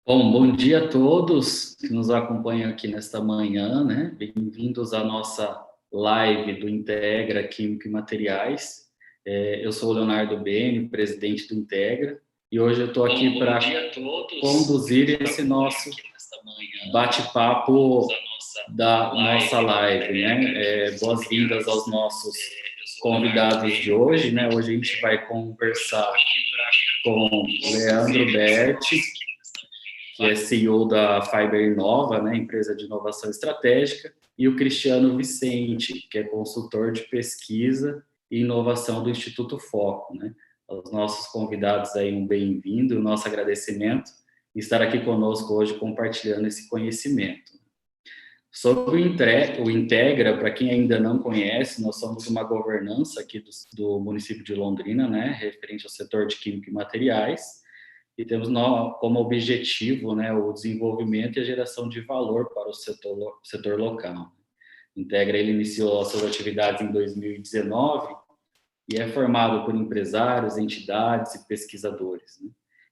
Bom dia a todos que nos acompanham aqui nesta manhã, né? Bem-vindos à nossa live do Integra Química e Materiais. Eu sou o Leonardo Beni, presidente do Integra, e hoje eu estou aqui para conduzir esse nosso bate-papo da nossa live, né? Boas-vindas aos nossos convidados de hoje, né? Hoje a gente vai conversar com o Leandro Berti, que é CEO da Fiber Inova, né, empresa de inovação estratégica, e o Cristiano Vicente, que é consultor de pesquisa e inovação do Instituto Foco, né? Aos nossos convidados aí um bem-vindo, o nosso agradecimento e estar aqui conosco hoje compartilhando esse conhecimento. Sobre o Integra, para quem ainda não conhece, nós somos uma governança aqui do município de Londrina, né, referente ao setor de química e materiais, e temos como objetivo, né, o desenvolvimento e a geração de valor para o setor local. Integra, ele iniciou as suas atividades em 2019 e é formado por empresários, entidades e pesquisadores, né?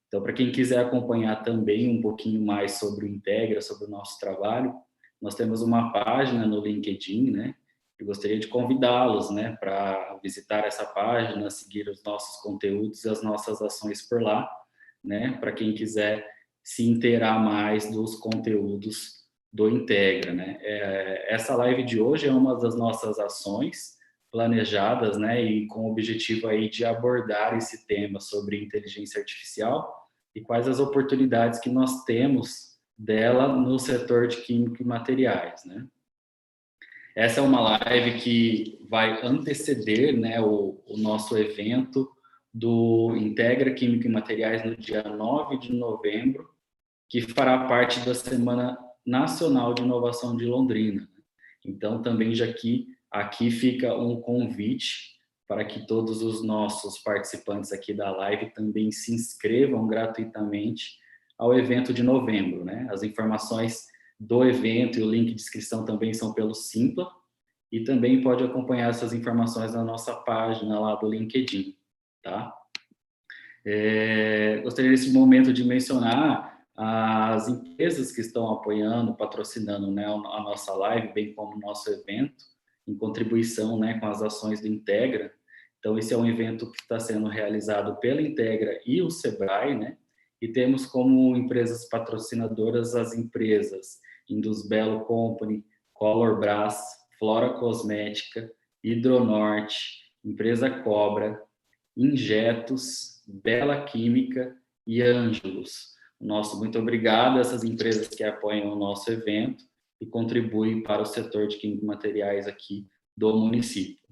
Então, para quem quiser acompanhar também um pouquinho mais sobre o Integra, sobre o nosso trabalho, nós temos uma página no LinkedIn, né? Eu gostaria de convidá-los, né, para visitar essa página, seguir os nossos conteúdos e as nossas ações por lá, né, para quem quiser se inteirar mais dos conteúdos do Integra, né. Essa live de hoje é uma das nossas ações planejadas, né, e com o objetivo aí de abordar esse tema sobre inteligência artificial e quais as oportunidades que nós temos dela no setor de química e materiais, né. Essa é uma live que vai anteceder, né, o nosso evento do Integra Química e Materiais no dia 9 de novembro, que fará parte da Semana Nacional de Inovação de Londrina. Então, também já aqui fica um convite para que todos os nossos participantes aqui da live também se inscrevam gratuitamente ao evento de novembro, né? As informações do evento e o link de inscrição também são pelo Simpla, e também pode acompanhar essas informações na nossa página lá do LinkedIn, tá? Gostaria nesse momento de mencionar as empresas que estão apoiando, patrocinando, né, a nossa live, bem como o nosso evento, em contribuição, né, com as ações do Integra. Então, esse é um evento que está sendo realizado pela Integra e o Sebrae, né? E temos como empresas patrocinadoras as empresas Indusbelo Company, Colorbras, Flora Cosmética, Hidronorte, Empresa Cobra, Injetos, Bela Química e Ângelos. Nosso muito obrigado a essas empresas que apoiam o nosso evento e contribuem para o setor de química e materiais aqui do município.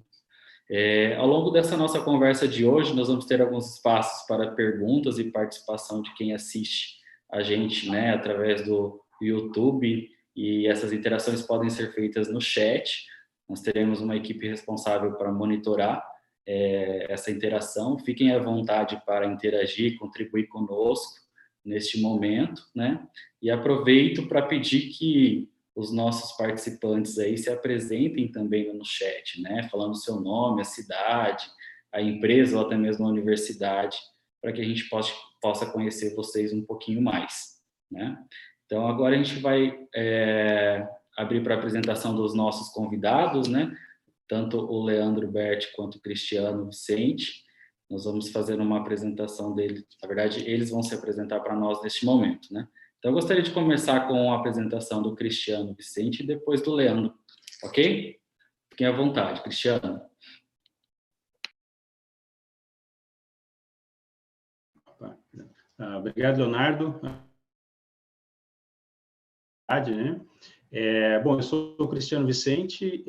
Ao longo dessa nossa conversa de hoje, nós vamos ter alguns espaços para perguntas e participação de quem assiste a gente, né, através do YouTube, e essas interações podem ser feitas no chat. Nós teremos uma equipe responsável para monitorar essa interação. Fiquem à vontade para interagir, contribuir conosco neste momento, né? E aproveito para pedir que os nossos participantes aí se apresentem também no chat, né? Falando o seu nome, a cidade, a empresa ou até mesmo a universidade, para que a gente possa conhecer vocês um pouquinho mais, né? Então, agora a gente vai abrir para a apresentação dos nossos convidados, né? Tanto o Leandro Berti quanto o Cristiano Vicente. Nós vamos fazer uma apresentação deles. Na verdade, eles vão se apresentar para nós neste momento, né? Então, eu gostaria de começar com a apresentação do Cristiano Vicente e depois do Leandro, ok? Fiquem à vontade, Cristiano. Obrigado, Leonardo. Bom, eu sou o Cristiano Vicente,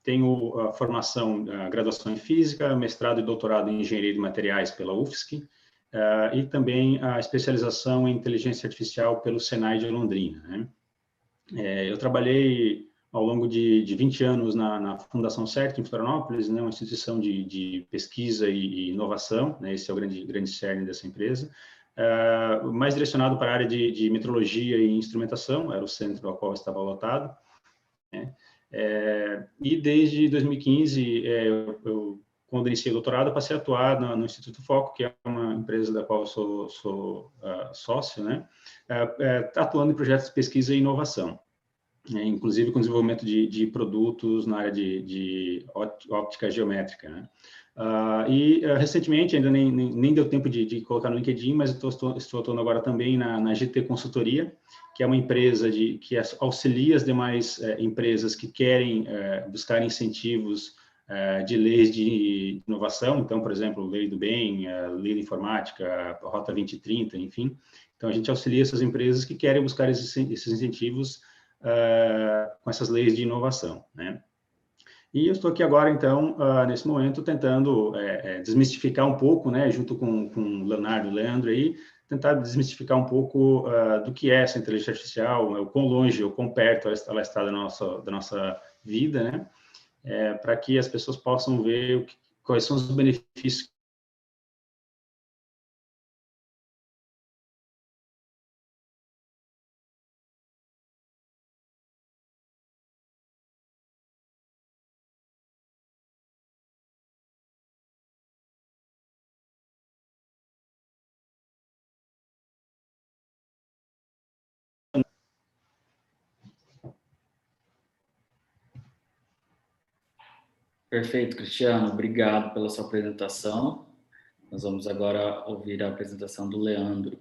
tenho a formação, a graduação em Física, mestrado e doutorado em Engenharia de Materiais pela UFSC, e também a especialização em Inteligência Artificial pelo Senai de Londrina, né? Eu trabalhei ao longo de 20 anos na Fundação CERT, em Florianópolis, né, uma instituição de pesquisa e inovação, né? Esse é o grande cerne dessa empresa. Mais direcionado para a área de metrologia e instrumentação, era o centro ao qual estava lotado, né? E desde 2015, quando iniciei o doutorado, passei a atuar no Instituto Foco, que é uma empresa da qual eu sou sócio, né, está atuando em projetos de pesquisa e inovação, inclusive com desenvolvimento de produtos na área de óptica geométrica, né. Recentemente, ainda nem deu tempo de colocar no LinkedIn, mas estou atuando agora também na GT Consultoria, que é uma empresa que auxilia as demais empresas que querem buscar incentivos de leis de inovação. Então, por exemplo, Lei do Bem, Lei da Informática, Rota 2030, enfim. Então, a gente auxilia essas empresas que querem buscar esses incentivos com essas leis de inovação, né? E eu estou aqui agora, então, nesse momento, tentando desmistificar um pouco, né, junto com o Leonardo e o Leandro aí, tentar desmistificar um pouco do que é essa inteligência artificial, o quão longe ou quão perto ela está da nossa vida, né, para que as pessoas possam ver quais são os benefícios. Perfeito, Cristiano. Obrigado pela sua apresentação. Nós vamos agora ouvir a apresentação do Leandro.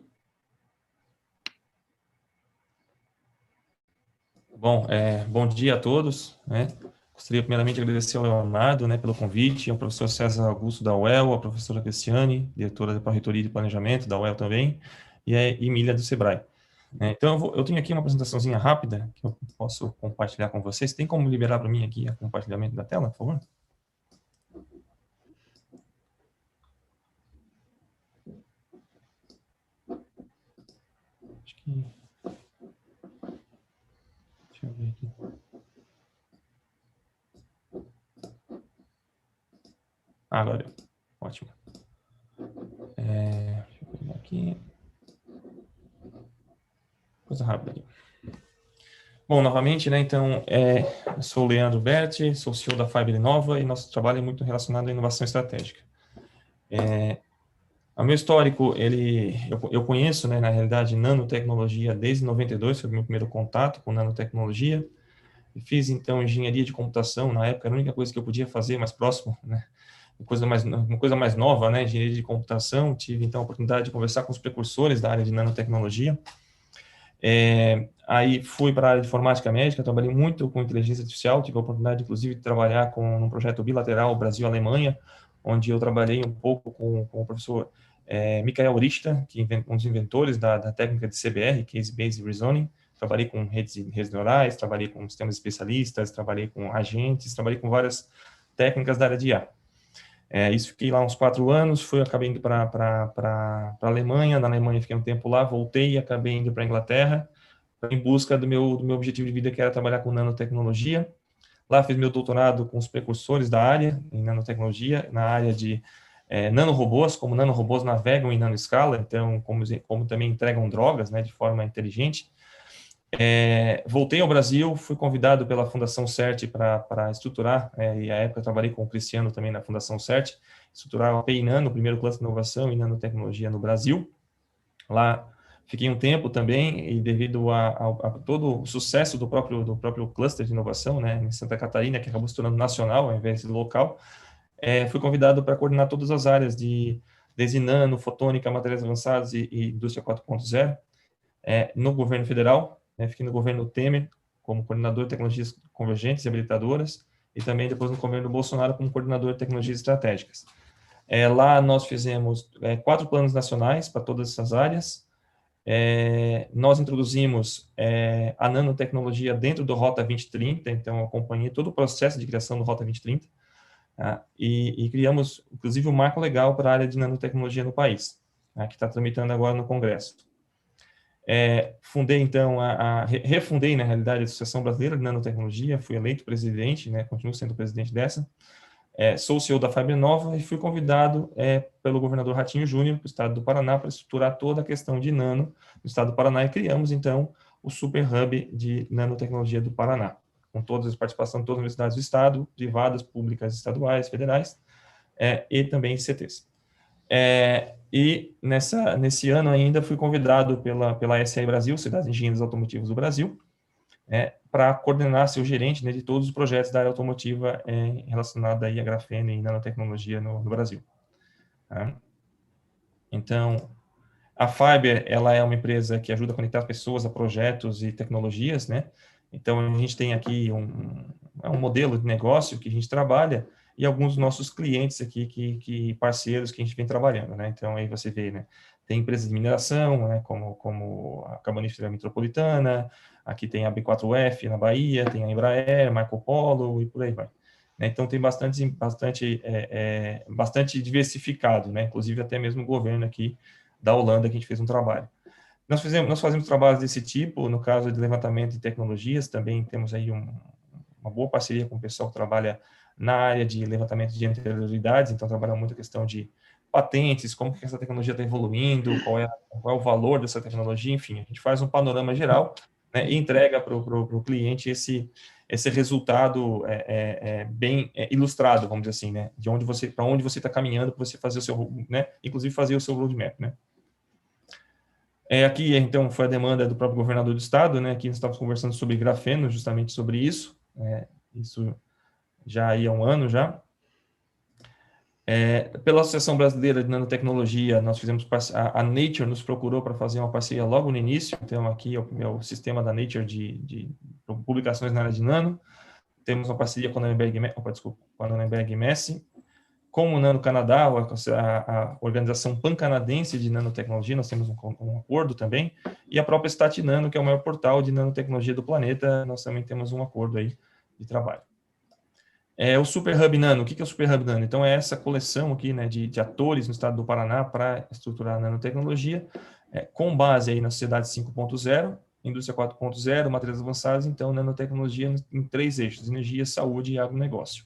Bom, bom dia a todos, né? Gostaria primeiramente de agradecer ao Leonardo, né, pelo convite, ao professor César Augusto da UEL, à professora Cristiane, diretora da Pró-Reitoria de Planejamento da UEL também, e a Emília do Sebrae. Então, eu tenho aqui uma apresentaçãozinha rápida que eu posso compartilhar com vocês. Tem como liberar para mim aqui o compartilhamento da tela, por favor? Acho que... Deixa eu ver aqui. Agora, ótimo. Deixa eu pegar aqui. Coisa rápida aqui. Bom, novamente, né, então, eu sou o Leandro Berti, sou CEO da Fiber Inova e nosso trabalho é muito relacionado à inovação estratégica. O meu histórico, eu conheço, né, na realidade, nanotecnologia desde 92, foi o meu primeiro contato com nanotecnologia. Fiz, então, engenharia de computação, na época era a única coisa que eu podia fazer mais próximo, né, uma coisa mais nova, né, engenharia de computação. Tive, então, a oportunidade de conversar com os precursores da área de nanotecnologia. Aí fui para a área de informática médica, trabalhei muito com inteligência artificial, tive a oportunidade, inclusive, de trabalhar num projeto bilateral Brasil-Alemanha, onde eu trabalhei um pouco com o professor Michael Richter, que é um dos inventores da técnica de CBR, Case Based Reasoning. Trabalhei com redes neurais, trabalhei com sistemas especialistas, trabalhei com agentes, trabalhei com várias técnicas da área de IA. Isso fiquei lá uns 4 anos, acabei indo para a Alemanha, na Alemanha fiquei um tempo lá, voltei e acabei indo para a Inglaterra, em busca do meu objetivo de vida, que era trabalhar com nanotecnologia. Lá fiz meu doutorado com os precursores da área, em nanotecnologia, na área de nanorobôs, como nanorobôs navegam em nanoscala, então como também entregam drogas, né, de forma inteligente. Voltei ao Brasil, fui convidado pela Fundação CERT para estruturar, e à época eu trabalhei com o Cristiano também na Fundação CERT, estruturar o API Nano, o primeiro cluster de inovação em nanotecnologia no Brasil. Lá fiquei um tempo também, e devido a todo o sucesso do próprio cluster de inovação, né, em Santa Catarina, que acabou se tornando nacional ao invés de local, fui convidado para coordenar todas as áreas desde nano, fotônica, materiais avançados e indústria 4.0, no governo federal. Fiquei no governo Temer como coordenador de tecnologias convergentes e habilitadoras, e também depois no governo Bolsonaro como coordenador de tecnologias estratégicas. Lá nós fizemos 4 planos nacionais para todas essas áreas. Nós introduzimos a nanotecnologia dentro do Rota 2030, então eu acompanhei todo o processo de criação do Rota 2030, e criamos, inclusive, um marco legal para a área de nanotecnologia no país, que está tramitando agora no Congresso. Fundei, então, refundei, na realidade, a Associação Brasileira de Nanotecnologia, fui eleito presidente, né, continuo sendo presidente dessa. Sou o CEO da Fiber Inova e fui convidado pelo governador Ratinho Júnior para o estado do Paraná para estruturar toda a questão de nano no estado do Paraná, e criamos, então, o Super Hub de Nanotecnologia do Paraná, com todas as participações de todas as universidades do estado, privadas, públicas, estaduais, federais, e também CTs. E nesse ano ainda fui convidado pela SI Brasil, Cidades Engenheiros Automotivos do Brasil, para coordenar, ser o gerente, né, de todos os projetos da área automotiva relacionada aí a grafeno e nanotecnologia no Brasil. Tá? Então, a Fiber, ela é uma empresa que ajuda a conectar pessoas a projetos e tecnologias, né? Então, a gente tem aqui um modelo de negócio que a gente trabalha e alguns dos nossos clientes aqui, parceiros que a gente vem trabalhando, né? Então, aí você vê, né? Tem empresas de mineração, né? Como a Carbonífera Metropolitana, aqui tem a B4F na Bahia, tem a Embraer, Marco Polo e por aí vai. Né? Então, tem bastante diversificado, né? Inclusive, até mesmo o governo aqui da Holanda, que a gente fez um trabalho. Nós fazemos trabalhos desse tipo, no caso de levantamento de tecnologias, também temos aí uma boa parceria com o pessoal que trabalha na área de levantamento de anterioridades, então trabalha muito a questão de patentes, como que essa tecnologia está evoluindo, qual é o valor dessa tecnologia, enfim, a gente faz um panorama geral, né, e entrega para o cliente esse resultado bem ilustrado, vamos dizer assim, né, para onde você está caminhando para você fazer o seu, né, inclusive fazer o seu roadmap, né. Aqui, então, foi a demanda do próprio governador do estado, né? Aqui nós estávamos conversando sobre grafeno, justamente sobre isso. Isso já há um ano já. Pela Associação Brasileira de Nanotecnologia, nós fizemos a Nature nos procurou para fazer uma parceria logo no início. Então, aqui é o sistema da Nature de publicações na área de nano. Temos uma parceria com a Nuremberg Messe. Com o Nano Canadá, a organização pan-canadense de nanotecnologia, nós temos um acordo também, e a própria Statinano, que é o maior portal de nanotecnologia do planeta, nós também temos um acordo aí de trabalho. O Super Hub Nano, o que é o Super Hub Nano? Então, é essa coleção aqui, né, de atores no estado do Paraná para estruturar a nanotecnologia, com base aí na Sociedade 5.0, Indústria 4.0, materiais avançados, então, nanotecnologia em 3 eixos, energia, saúde e agronegócio.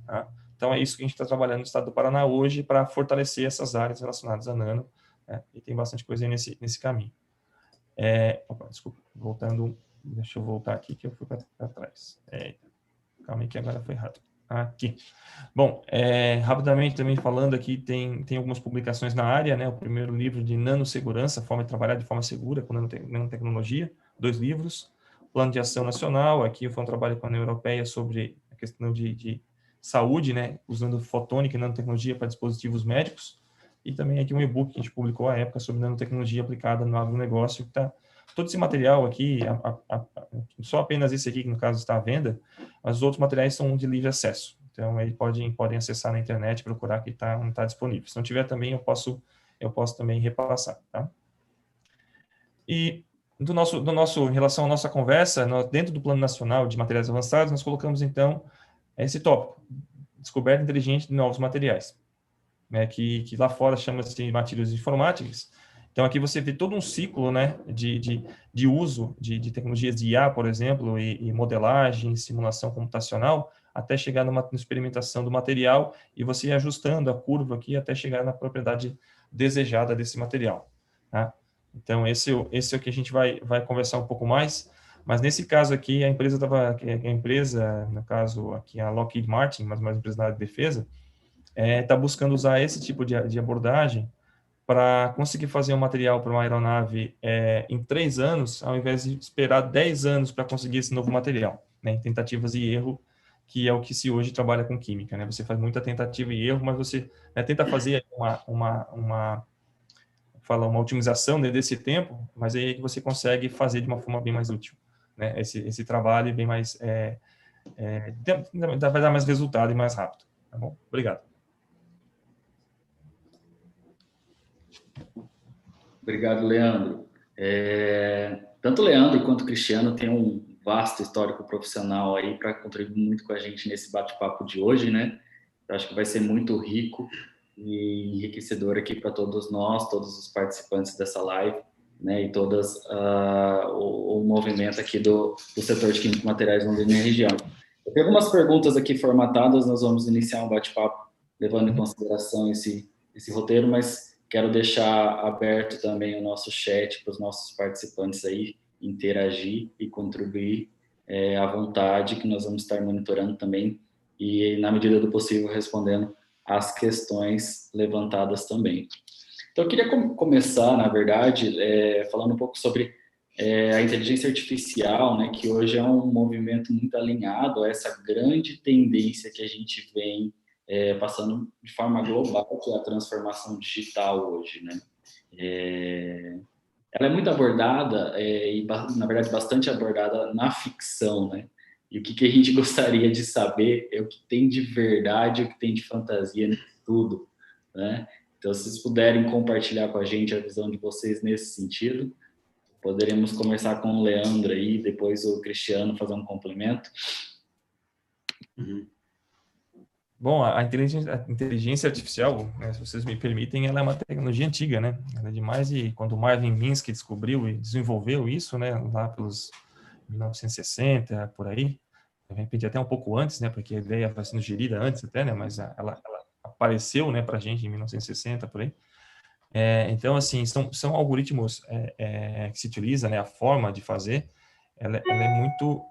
Tá? Então, é isso que a gente está trabalhando no estado do Paraná hoje para fortalecer essas áreas relacionadas a nano, né? E tem bastante coisa aí nesse caminho. Desculpa, deixa eu voltar aqui que eu fui para trás. Calma aí que agora foi rápido. Aqui. Bom, rapidamente também falando aqui, tem algumas publicações na área, né? O primeiro livro de nanossegurança, forma de trabalhar de forma segura com nanotecnologia, 2 livros. Plano de ação nacional, aqui foi um trabalho com a União Europeia sobre a questão de saúde, né, usando fotônica e nanotecnologia para dispositivos médicos, e também aqui um e-book que a gente publicou à época sobre nanotecnologia aplicada no agronegócio, que está todo esse material aqui, só apenas esse aqui que no caso está à venda, mas os outros materiais são de livre acesso, então aí podem acessar na internet, procurar que não está disponível. Se não tiver também, eu posso também repassar, tá? E em relação à nossa conversa, dentro do Plano Nacional de Materiais Avançados, nós colocamos então esse tópico, descoberta inteligente de novos materiais, né, que lá fora chama-se de materiais informáticas. Então, aqui você vê todo um ciclo, né, de uso de tecnologias de IA, por exemplo, e modelagem, simulação computacional, até chegar numa experimentação do material e você ir ajustando a curva aqui até chegar na propriedade desejada desse material. Tá? Então, esse é o que a gente vai conversar um pouco mais. Mas nesse caso aqui, a empresa, no caso aqui a Lockheed Martin, mas uma empresa da área de defesa, está buscando usar esse tipo de abordagem para conseguir fazer um material para uma aeronave em 3 anos, ao invés de esperar 10 anos para conseguir esse novo material, né, em tentativas e erro, que é o que se hoje trabalha com química, né? Você faz muita tentativa e erro, mas você tenta fazer uma otimização, né, desse tempo, mas aí você consegue fazer de uma forma bem mais útil, né? Esse trabalho bem mais vai dar mais resultado e mais rápido, tá bom? Obrigado. Obrigado, Leandro. Tanto o Leandro quanto o Cristiano têm um vasto histórico profissional aí para contribuir muito com a gente nesse bate-papo de hoje, né? Eu acho que vai ser muito rico e enriquecedor aqui para todos nós, todos os participantes dessa live, né? E todas o movimento aqui do setor de química e materiais na minha região. Eu tenho algumas perguntas aqui formatadas, nós vamos iniciar um bate-papo levando em consideração esse roteiro, mas quero deixar aberto também o nosso chat para os nossos participantes aí interagir e contribuir à vontade, que nós vamos estar monitorando também e, na medida do possível, respondendo as questões levantadas também. Então, eu queria começar, na verdade, falando um pouco sobre a inteligência artificial, né, que hoje é um movimento muito alinhado a essa grande tendência que a gente vem passando de forma global, que é a transformação digital hoje, né? Ela é muito abordada, e na verdade bastante abordada na ficção, né? E o que a gente gostaria de saber é o que tem de verdade, o que tem de fantasia nisso tudo, né? Então, se vocês puderem compartilhar com a gente a visão de vocês nesse sentido, poderemos começar com o Leandro aí, depois o Cristiano fazer um complemento. Uhum. Bom, a inteligência artificial, né, se vocês me permitem, ela é uma tecnologia antiga, né? Ela é demais, e quando o Marvin Minsky descobriu e desenvolveu isso, né, lá pelos 1960, por aí, de repente até um pouco antes, né, porque a ideia vai sendo gerida antes até, né, mas ela apareceu, né, para a gente em 1960, por aí. Então, assim, são algoritmos que se utiliza, né, a forma de fazer, ela é muito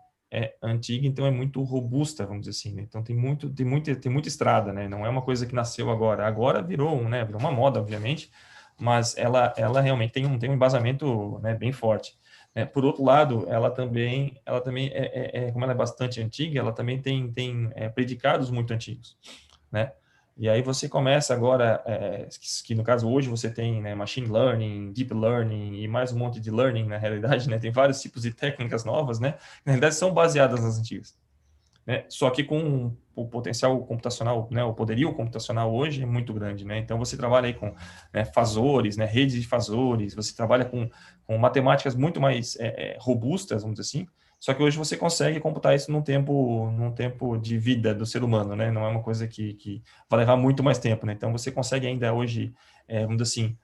antiga, então é muito robusta, vamos dizer assim, né? Então tem muita estrada, né? Não é uma coisa que nasceu agora. Agora virou uma moda, obviamente, mas ela realmente tem um embasamento, né, bem forte. Né? Por outro lado, ela também como ela é bastante antiga, ela também tem predicados muito antigos, né? E aí você começa agora, que no caso hoje você tem, né, machine learning, deep learning e mais um monte de learning na realidade, né? Tem vários tipos de técnicas novas, né? Na realidade são baseadas nas antigas, né? Só que com o potencial computacional, né? O poderio computacional hoje é muito grande, né? Então você trabalha aí com, né, fazores, né? Redes de fazores, você trabalha com matemáticas muito mais robustas, vamos dizer assim. Só que hoje você consegue computar isso num tempo de vida do ser humano, né? Não é uma coisa que vai levar muito mais tempo, né? Então você consegue ainda hoje, vamos dizer assim,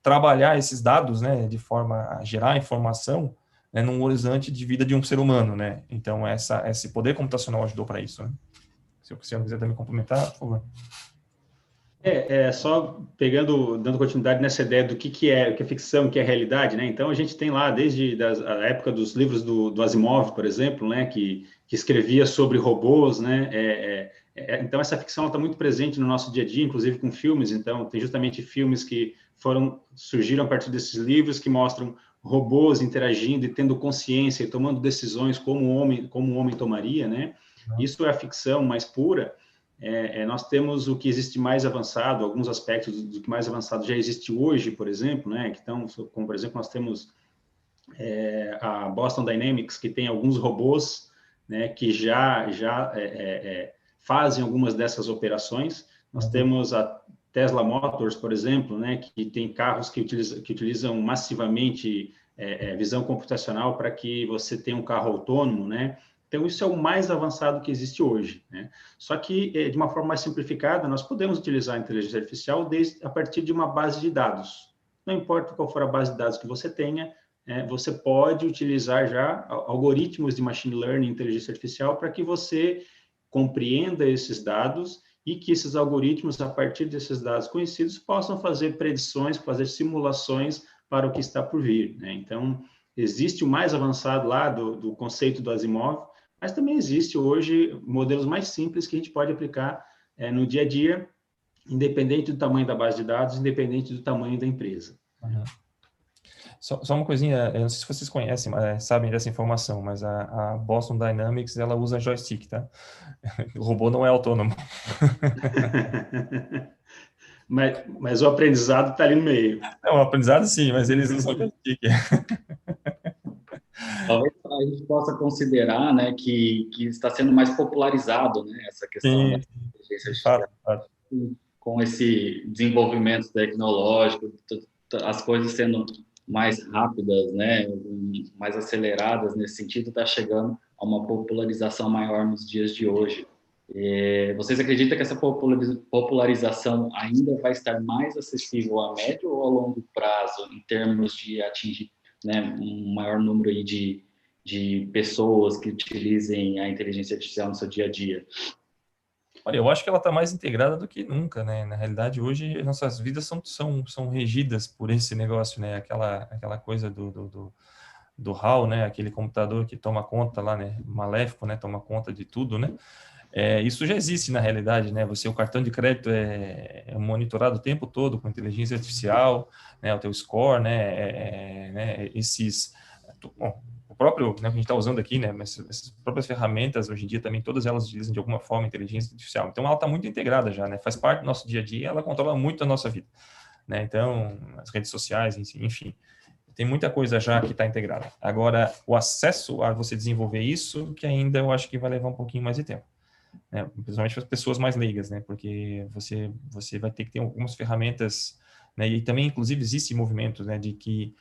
trabalhar esses dados, né? De forma a gerar informação, né, num horizonte de vida de um ser humano, né? Então esse poder computacional ajudou para isso, né? Se o Cristiano quiser também complementar, por favor. Só dando continuidade nessa ideia do que é ficção, o que é realidade, né? Então, a gente tem lá, desde a época dos livros do Asimov, por exemplo, né? Que escrevia sobre robôs, né? Então, essa ficção está muito presente no nosso dia a dia, inclusive com filmes. Então, tem justamente filmes que surgiram a partir desses livros, que mostram robôs interagindo e tendo consciência e tomando decisões como um homem tomaria, né? Isso é a ficção mais pura. Nós temos o que existe mais avançado, alguns aspectos do que mais avançado já existe hoje, por exemplo, né? Como por exemplo, nós temos a Boston Dynamics, que tem alguns robôs, né, que já fazem algumas dessas operações. Nós temos a Tesla Motors, por exemplo, né, que tem carros que utilizam massivamente visão computacional para que você tenha um carro autônomo, né? Então, isso é o mais avançado que existe hoje, né? Só que, de uma forma mais simplificada, nós podemos utilizar a inteligência artificial a partir de uma base de dados. Não importa qual for a base de dados que você tenha, você pode utilizar já algoritmos de machine learning e inteligência artificial para que você compreenda esses dados e que esses algoritmos, a partir desses dados conhecidos, possam fazer predições, fazer simulações para o que está por vir, né? Então, existe o mais avançado lá do conceito do Asimov, mas também existe hoje modelos mais simples que a gente pode aplicar no dia a dia, independente do tamanho da base de dados, independente do tamanho da empresa. Uhum. Só uma coisinha, eu não sei se vocês conhecem, sabem dessa informação, mas a Boston Dynamics, ela usa joystick, tá? O robô não é autônomo. Mas o aprendizado está ali no meio. É um aprendizado, sim, mas eles usam joystick. Talvez a gente possa considerar, né, que está sendo mais popularizado, né, essa questão da inteligência artificial, com esse desenvolvimento tecnológico, as coisas sendo mais rápidas, né, mais aceleradas nesse sentido, está chegando a uma popularização maior nos dias de hoje. Vocês acreditam que essa popularização ainda vai estar mais acessível a médio ou a longo prazo, em termos de atingir, né, um maior número aí de pessoas que utilizem a inteligência artificial no seu dia a dia? Olha, eu acho que ela está mais integrada do que nunca, né? Na realidade, hoje nossas vidas são regidas por esse negócio, né? Aquela coisa do HAL, né? Aquele computador que toma conta lá, né? Maléfico, né? Toma conta de tudo, né? Isso já existe na realidade, né? O cartão de crédito é monitorado o tempo todo com inteligência artificial, né? O teu score, né? Bom, o próprio, né, que a gente está usando aqui, né? Mas essas próprias ferramentas, hoje em dia, também todas elas utilizam de alguma forma inteligência artificial. Então, ela está muito integrada já, né? Faz parte do nosso dia a dia, ela controla muito a nossa vida, né? Então, as redes sociais, enfim. Tem muita coisa já que está integrada. Agora, o acesso a você desenvolver isso, que ainda eu acho que vai levar um pouquinho mais de tempo, né? Principalmente para as pessoas mais leigas, né? Porque você vai ter que ter algumas ferramentas, né? E também, inclusive, existe movimento, né? De que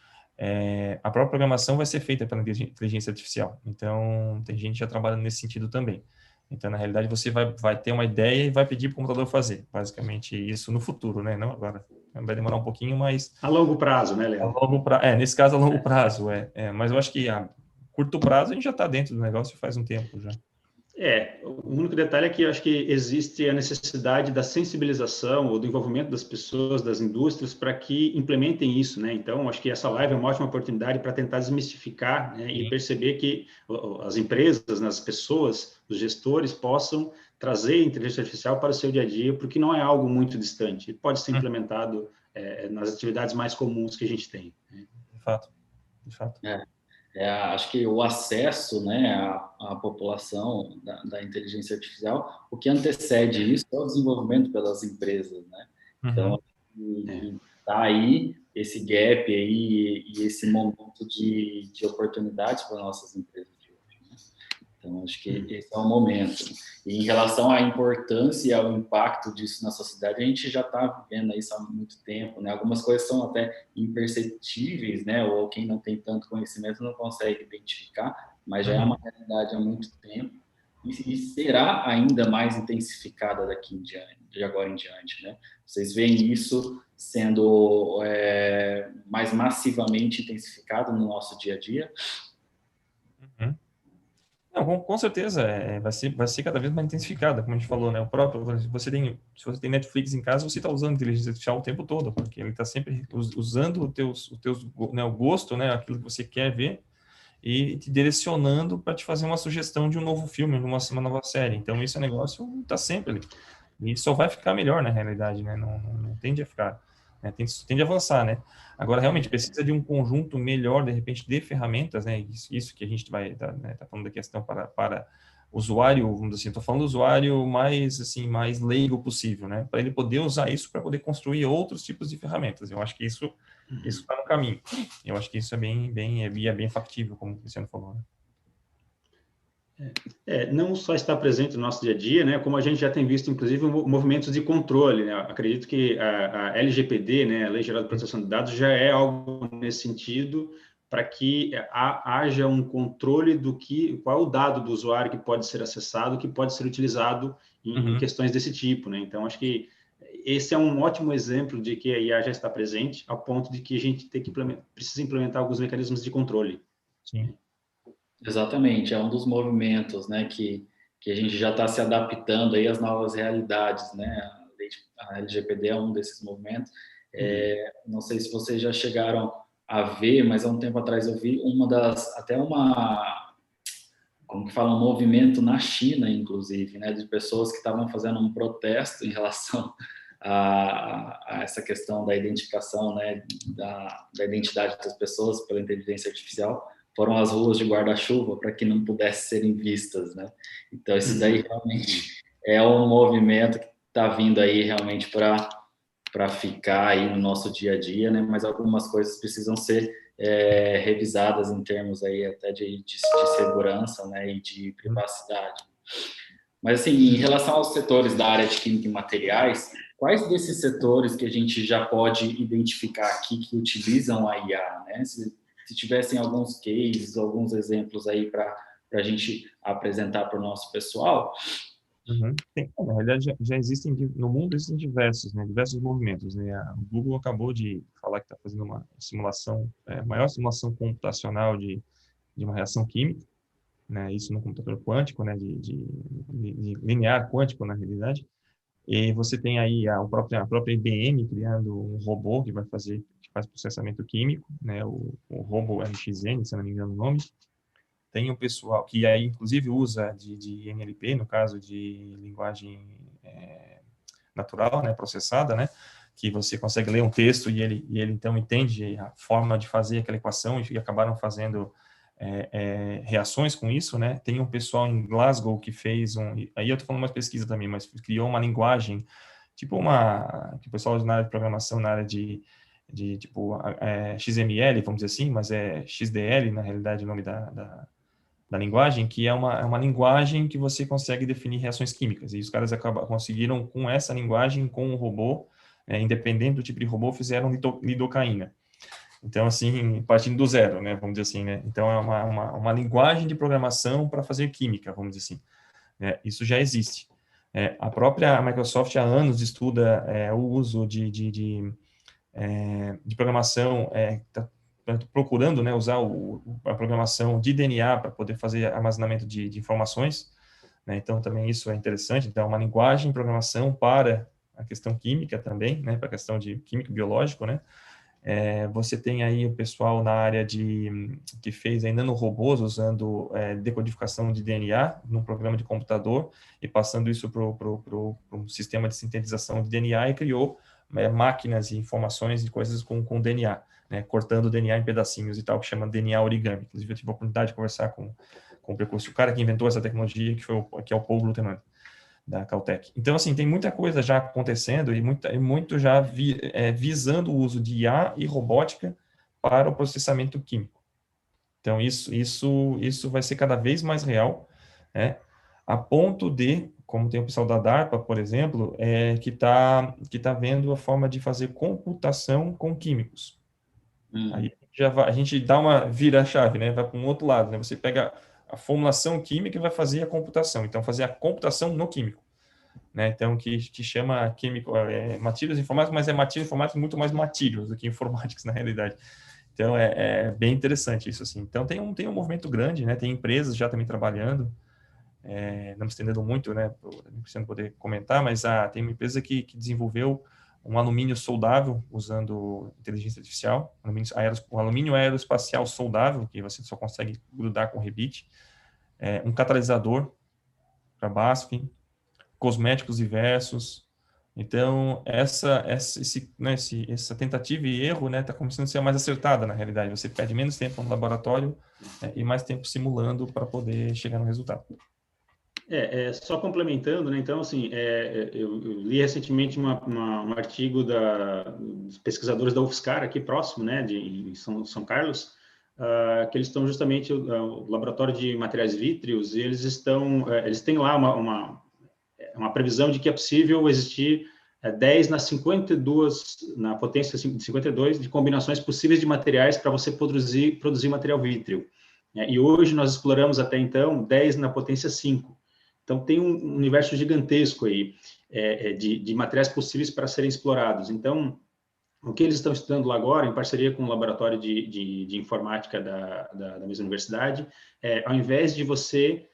a própria programação vai ser feita pela inteligência artificial. Então, tem gente já trabalhando nesse sentido também. Então, na realidade, você vai ter uma ideia e vai pedir para o computador fazer. Basicamente, isso no futuro, né? Não agora. Vai demorar um pouquinho, mas... A longo prazo, né, A Leandro? longo prazo, nesse caso, a longo prazo, mas eu acho que a curto prazo a gente já está dentro do negócio faz um tempo já. O único detalhe é que eu acho que existe a necessidade da sensibilização ou do envolvimento das pessoas, das indústrias, para que implementem isso, né? Então, acho que essa live é uma ótima oportunidade para tentar desmistificar, né, e perceber que as empresas, né, as pessoas, os gestores possam trazer inteligência artificial para o seu dia a dia, porque não é algo muito distante. Ele pode ser implementado nas atividades mais comuns que a gente tem, né? De fato. Acho que o acesso, né, à população da inteligência artificial, o que antecede isso é o desenvolvimento pelas empresas, né? Então, está aí esse gap aí e esse momento de oportunidades para nossas empresas de hoje, né? Então, acho que esse é o momento. E em relação à importância e ao impacto disso na sociedade, a gente já está vendo isso há muito tempo, né? Algumas coisas são até imperceptíveis, né? Ou quem não tem tanto conhecimento não consegue identificar, mas já é uma realidade há muito tempo e será ainda mais intensificada daqui em diante, de agora em diante, né? Vocês veem isso sendo mais massivamente intensificado no nosso dia a dia? Não, com certeza, vai ser cada vez mais intensificada, como a gente falou, né? Se você tem Netflix em casa, você está usando inteligência artificial o tempo todo, porque ele está sempre usando né, o gosto, né? Aquilo que você quer ver e te direcionando para te fazer uma sugestão de um novo filme, de uma nova série. Então, esse negócio está sempre ali. E só vai ficar melhor, na realidade, né? Não tende a ficar, né? Tende a avançar, né? Agora, realmente, precisa de um conjunto melhor, de repente, de ferramentas, né? Isso que a gente vai tá falando da questão para usuário, vamos dizer assim, estou falando do usuário mais, assim, mais leigo possível, né? Para ele poder usar isso para poder construir outros tipos de ferramentas. Eu acho que isso está no caminho. Eu acho que isso é bem factível, como o Cristiano falou, né? Não só está presente no nosso dia a dia, né, como a gente já tem visto, inclusive, movimentos de controle, né? Acredito que a LGPD, né, a Lei Geral de Proteção de Dados, já é algo nesse sentido, para que haja um controle qual é o dado do usuário que pode ser acessado, que pode ser utilizado em questões desse tipo, né? Então, acho que esse é um ótimo exemplo de que a IA já está presente, ao ponto de que a gente precisa implementar alguns mecanismos de controle. Sim. Exatamente, é um dos movimentos, né, que a gente já está se adaptando aí às novas realidades, né? A LGPD é um desses movimentos. Não sei se vocês já chegaram a ver, mas há um tempo atrás eu vi como que fala, um movimento na China, inclusive, né, de pessoas que estavam fazendo um protesto em relação a essa questão da identificação, né, da identidade das pessoas pela inteligência artificial. Foram às ruas de guarda-chuva para que não pudessem serem vistas, né? Então, isso daí realmente é um movimento que está vindo aí realmente para ficar aí no nosso dia a dia, né? Mas algumas coisas precisam ser revisadas em termos aí até de segurança, né? E de privacidade. Mas, assim, em relação aos setores da área de química e materiais, quais desses setores que a gente já pode identificar aqui que utilizam a IA, né? Se tivessem alguns cases, alguns exemplos aí para a gente apresentar para o nosso pessoal. Na realidade, já existem, no mundo existem diversos movimentos, né? O Google acabou de falar que está fazendo uma simulação, maior simulação computacional de uma reação química, né? Isso no computador quântico, né? De linear quântico, na realidade. E você tem aí a própria IBM criando um robô que faz processamento químico, né? O robô NXN, se não me engano o nome. Tem o pessoal que aí, inclusive, usa de NLP, no caso de linguagem natural, né, processada, né, que você consegue ler um texto e ele então entende a forma de fazer aquela equação e acabaram fazendo reações com isso, né? Tem um pessoal em Glasgow que fez aí eu estou falando uma pesquisa também, mas criou uma linguagem, tipo que o pessoal na área de programação, na área de tipo XML, vamos dizer assim, mas é XDL, na realidade, o nome da linguagem, que é uma linguagem que você consegue definir reações químicas. E os caras conseguiram, com essa linguagem, com o robô, independente do tipo de robô, fizeram lidocaína. Então, assim, partindo do zero, né, vamos dizer assim, né? Então, é uma linguagem de programação para fazer química, vamos dizer assim. Isso já existe. A própria Microsoft há anos estuda o uso de programação, procurando, né, usar a programação de DNA para poder fazer armazenamento de informações, né? Então, também isso é interessante. Então, uma linguagem de programação para a questão química também, né, para a questão de químico biológico, né? Você tem aí o pessoal na área que fez aí nanorobôs usando decodificação de DNA num programa de computador e passando isso para um sistema de sintetização de DNA e criou máquinas e informações e coisas com DNA, né, cortando o DNA em pedacinhos e tal, que chama DNA origami. Inclusive, eu tive a oportunidade de conversar com o precursor, o cara que inventou essa tecnologia, que é o Paul Gluteman, da Caltech. Então, assim, tem muita coisa já acontecendo e muito já visando o uso de IA e robótica para o processamento químico. Então, isso vai ser cada vez mais real, né? A ponto de, como tem o pessoal da DARPA, por exemplo, que tá vendo a forma de fazer computação com químicos. Aí a gente dá vira a chave, né? Vai para um outro lado, né? Você pega a formulação química e vai fazer a computação. Então, fazer a computação no químico, né? Então, que chama químico, materials informáticos, mas materials informáticos muito mais materials do que informáticos, na realidade. Então, é bem interessante isso, assim. Então, tem um movimento grande, né? Tem empresas já também trabalhando, não me estendendo muito, né? Não poder comentar, mas tem uma empresa que desenvolveu um alumínio soldável usando inteligência artificial, um alumínio aeroespacial soldável, que você só consegue grudar com rebite, um catalisador para BASF, cosméticos diversos. Então, essa tentativa e erro, né, está começando a ser mais acertada, na realidade. Você perde menos tempo no laboratório, e mais tempo simulando para poder chegar no resultado. Só complementando, né? Então, assim, eu li recentemente um artigo dos pesquisadores da UFSCar, aqui próximo, né, em São Carlos, que eles estão justamente, o laboratório de materiais vítreos, e eles têm lá uma previsão de que é possível existir 10 na potência de 52 de combinações possíveis de materiais para você produzir material vítreo. E hoje nós exploramos até então 10 na potência 5. Então, tem um universo gigantesco aí de materiais possíveis para serem explorados. Então, o que eles estão estudando lá agora, em parceria com o laboratório de informática da mesma universidade, ao invés de você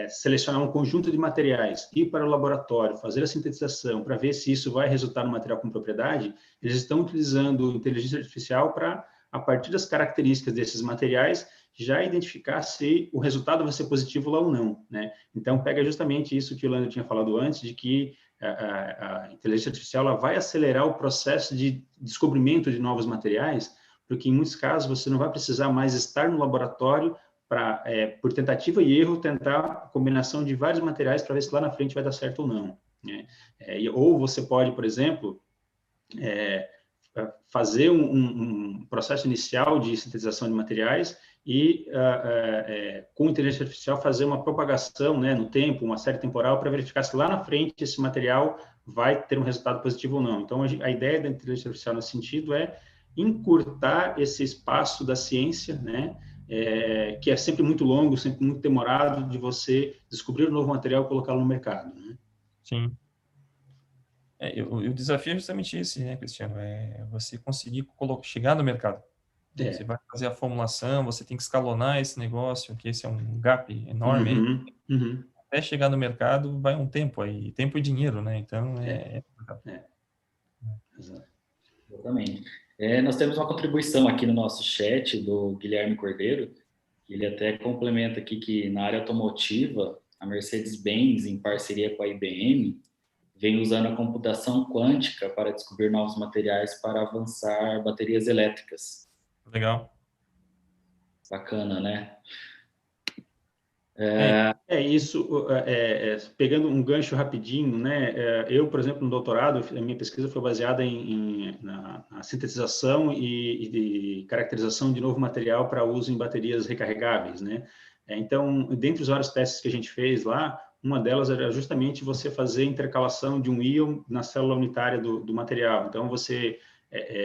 selecionar um conjunto de materiais, ir para o laboratório, fazer a sintetização para ver se isso vai resultar no material com propriedade, eles estão utilizando inteligência artificial para, a partir das características desses materiais, já identificar se o resultado vai ser positivo lá ou não, né? Então, pega justamente isso que o Leandro tinha falado antes, de que a inteligência artificial ela vai acelerar o processo de descobrimento de novos materiais, porque em muitos casos você não vai precisar mais estar no laboratório para, por tentativa e erro, tentar a combinação de vários materiais para ver se lá na frente vai dar certo ou não, né? Ou você pode, por exemplo, fazer um processo inicial de sintetização de materiais e, com inteligência artificial, fazer uma propagação, né, no tempo, uma série temporal, para verificar se lá na frente esse material vai ter um resultado positivo ou não. Então, a ideia da inteligência artificial nesse sentido é encurtar esse espaço da ciência, né, que é sempre muito longo, sempre muito demorado, de você descobrir um novo material e colocá-lo no mercado, né? Sim. O desafio é justamente esse, né, Cristiano? Você conseguir chegar no mercado. Você vai fazer a formulação, você tem que escalonar esse negócio, que esse é um gap enorme. Aí. Até chegar no mercado vai um tempo aí, tempo e dinheiro, né? Então, Exatamente. Nós temos uma contribuição aqui no nosso chat do Guilherme Cordeiro. Ele até complementa aqui que na área automotiva, a Mercedes-Benz, em parceria com a IBM, vem usando a computação quântica para descobrir novos materiais para avançar baterias elétricas. Legal. Bacana, né? Isso, pegando um gancho rapidinho, né? Eu, por exemplo, no doutorado, a minha pesquisa foi baseada na sintetização e caracterização de novo material para uso em baterias recarregáveis, né? Então, dentre os vários testes que a gente fez lá, uma delas era justamente você fazer intercalação de um íon na célula unitária do material. Então,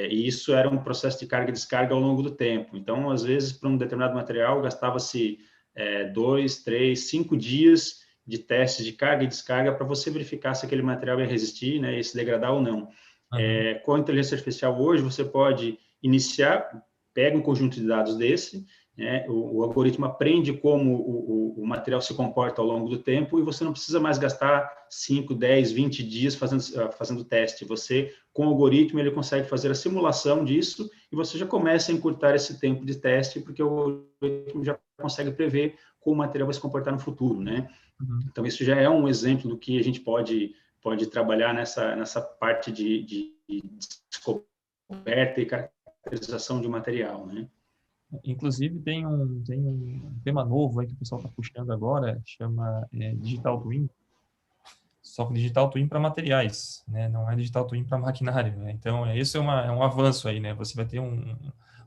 e isso era um processo de carga e descarga ao longo do tempo. Então, às vezes, para um determinado material, gastava-se 2, 3, 5 dias de testes de carga e descarga para você verificar se aquele material ia resistir, né, e se degradar ou não. Uhum. Com a inteligência artificial hoje, você pode pega um conjunto de dados desse, né, o algoritmo aprende como o material se comporta ao longo do tempo e você não precisa mais gastar 5, 10, 20 dias fazendo teste. Você, com o algoritmo, ele consegue fazer a simulação disso e você já começa a encurtar esse tempo de teste, porque o algoritmo já consegue prever como o material vai se comportar no futuro, né? Uhum. Então, isso já é um exemplo do que a gente pode trabalhar nessa parte de descoberta e caracterização de um material, né? Inclusive, tem um tema novo aí que o pessoal está puxando agora, chama Digital Twin, só que Digital Twin para materiais, né? Não é Digital Twin para maquinário, né? Então, isso é um avanço aí, né? Você vai ter um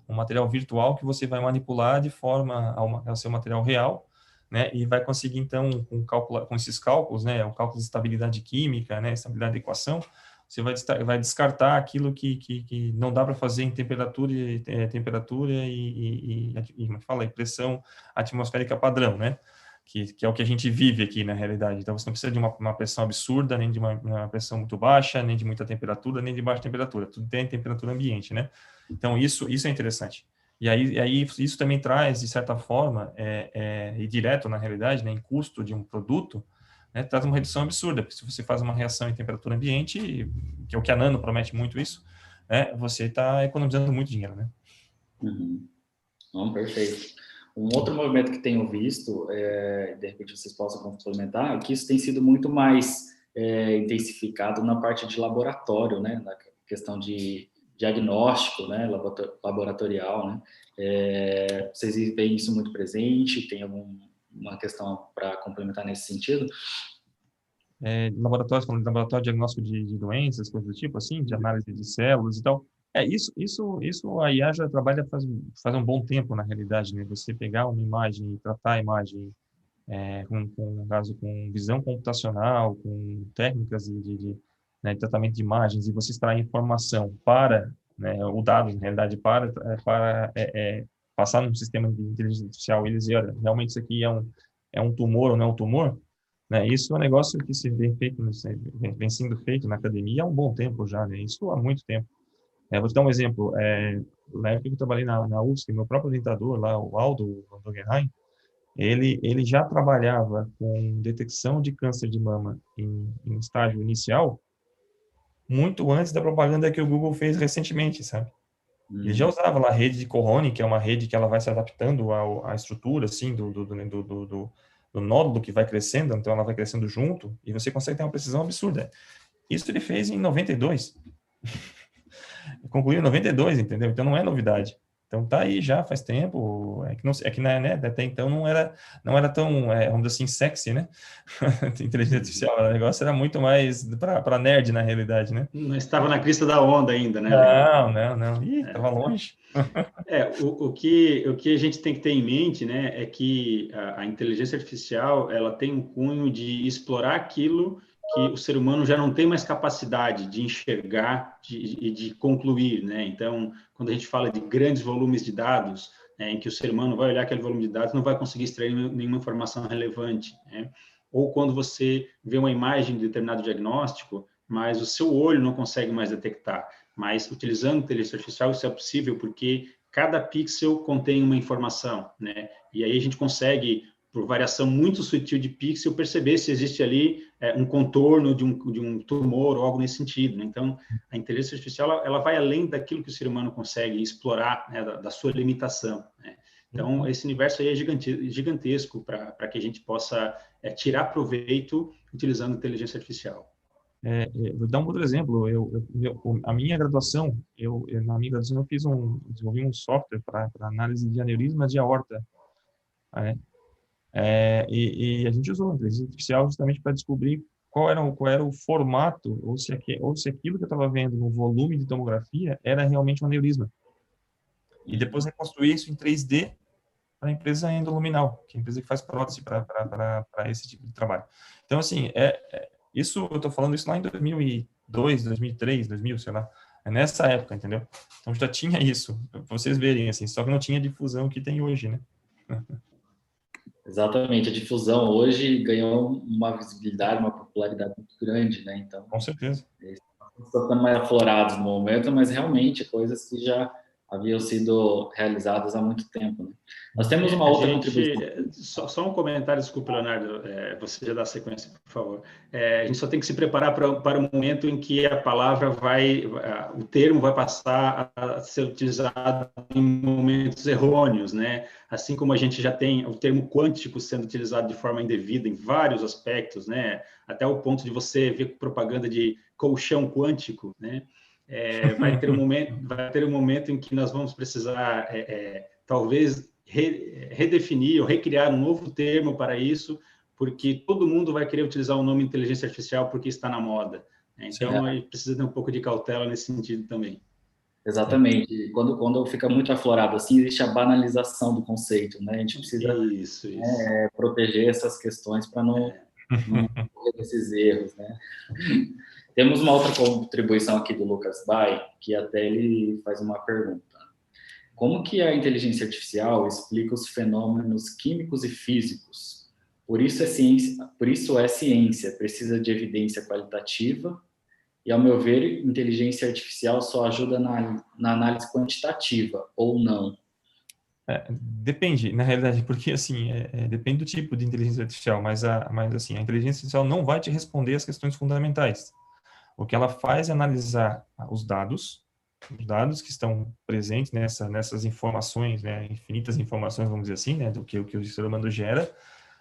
material virtual que você vai manipular de forma ao ser um material real, né? E vai conseguir, então, com esses cálculos, né? O cálculo de estabilidade química, né? Estabilidade de equação, você vai descartar aquilo que não dá para fazer em temperatura e como fala, pressão atmosférica padrão, né? Que é o que a gente vive aqui na realidade. Então, você não precisa de uma pressão absurda, nem de uma pressão muito baixa, nem de muita temperatura, nem de baixa temperatura. Tudo tem temperatura ambiente, né? Então, isso é interessante. E aí isso também traz, de certa forma, e direto, na realidade, né, em custo de um produto, né, traz uma redução absurda, porque se você faz uma reação em temperatura ambiente, que é o que a Nano promete muito isso, né, você está economizando muito dinheiro, né? Uhum. Não, perfeito. Um outro movimento que tenho visto, de repente vocês possam complementar, é que isso tem sido muito mais intensificado na parte de laboratório, né, na questão de diagnóstico, né, laboratorial, né. Vocês veem isso muito presente? Tem alguma questão para complementar nesse sentido? Laboratórios, como laboratório de diagnóstico de doenças, coisas do tipo, assim, de análise de células e tal. Isso a IA já trabalha faz um bom tempo, na realidade, né? Você pegar uma imagem e tratar a imagem no caso, com visão computacional, com técnicas né, de tratamento de imagens, e você extrair informação para, né, o dado, na realidade, para passar num sistema de inteligência artificial, eles dizem, olha, realmente isso aqui é um tumor ou não é um tumor, né? Isso é um negócio que vem sendo feito na academia há um bom tempo já, né? Isso há muito tempo. Vou te dar um exemplo. Na época que eu trabalhei na UFSC, meu próprio orientador lá, o Aldo Guggenheim, ele já trabalhava com detecção de câncer de mama em estágio inicial muito antes da propaganda que o Google fez recentemente, sabe? Ele já usava lá a rede de Cohone, que é uma rede que ela vai se adaptando à estrutura, assim, do nódulo que vai crescendo, então ela vai crescendo junto, e você consegue ter uma precisão absurda. Isso ele fez em 92. Concluiu em 92, entendeu? Então não é novidade. Então tá aí já faz tempo, né, até então não era tão, vamos dizer assim, sexy, né? Inteligência artificial, o negócio era muito mais para nerd na realidade, né? Não estava na crista da onda ainda, né, Não. Ih, tava longe. O que a gente tem que ter em mente, né, é que a inteligência artificial, ela tem um cunho de explorar aquilo que o ser humano já não tem mais capacidade de enxergar e de concluir, né? Então, quando a gente fala de grandes volumes de dados, né, em que o ser humano vai olhar aquele volume de dados, não vai conseguir extrair nenhuma informação relevante, né? Ou quando você vê uma imagem de determinado diagnóstico, mas o seu olho não consegue mais detectar. Mas utilizando inteligência artificial isso é possível porque cada pixel contém uma informação, né? E aí a gente consegue, por variação muito sutil de pixel, perceber se existe ali um contorno de um tumor ou algo nesse sentido, né? Então, a inteligência artificial ela vai além daquilo que o ser humano consegue explorar, né, da sua limitação, né? Então, esse universo aí é gigantesco para que a gente possa tirar proveito utilizando inteligência artificial. Vou dar um outro exemplo. A minha graduação, na minha graduação eu desenvolvi um software para análise de aneurisma de aorta, né? E a gente usou a inteligência artificial justamente para descobrir qual era o formato, ou se aquilo que eu estava vendo no volume de tomografia era realmente um aneurisma. E depois reconstruir isso em 3D para a empresa Endoluminal, que é a empresa que faz prótese para esse tipo de trabalho. Então, assim, isso eu estou falando isso lá em 2002, 2003, 2000, sei lá. É nessa época, entendeu? Então já tinha isso, para vocês verem, assim, só que não tinha a difusão que tem hoje, né? Exatamente, a difusão hoje ganhou uma visibilidade, uma popularidade muito grande, né? Então, Com certeza. estão ficando mais aflorados no momento, mas realmente coisas que já haviam sido realizadas há muito tempo, né? Nós temos uma outra contribuição. Só um comentário, desculpa, Leonardo, você já dá sequência, por favor. A gente só tem que se preparar para o momento em que a palavra o termo vai passar a ser utilizado em momentos errôneos, né? Assim como a gente já tem o termo quântico sendo utilizado de forma indevida em vários aspectos, né? Até o ponto de você ver propaganda de colchão quântico, né? Vai ter um momento em que nós vamos precisar, talvez, redefinir ou recriar um novo termo para isso, porque todo mundo vai querer utilizar o nome inteligência artificial porque está na moda. Então, a gente precisa ter um pouco de cautela nesse sentido também. Exatamente. Quando fica muito aflorado assim, existe a banalização do conceito, né? A gente precisa isso. proteger essas questões para não correr esses erros, né? Temos uma outra contribuição aqui do Lucas Bay, que até ele faz uma pergunta. Como que a inteligência artificial explica os fenômenos químicos e físicos? Por isso é ciência, precisa de evidência qualitativa e, ao meu ver, inteligência artificial só ajuda na análise quantitativa, ou não? Depende, na realidade, porque assim, depende do tipo de inteligência artificial, mas assim, a inteligência artificial não vai te responder as questões fundamentais. O que ela faz é analisar os dados que estão presentes nessas informações, né, infinitas informações, vamos dizer assim, né, do que o ser humano gera,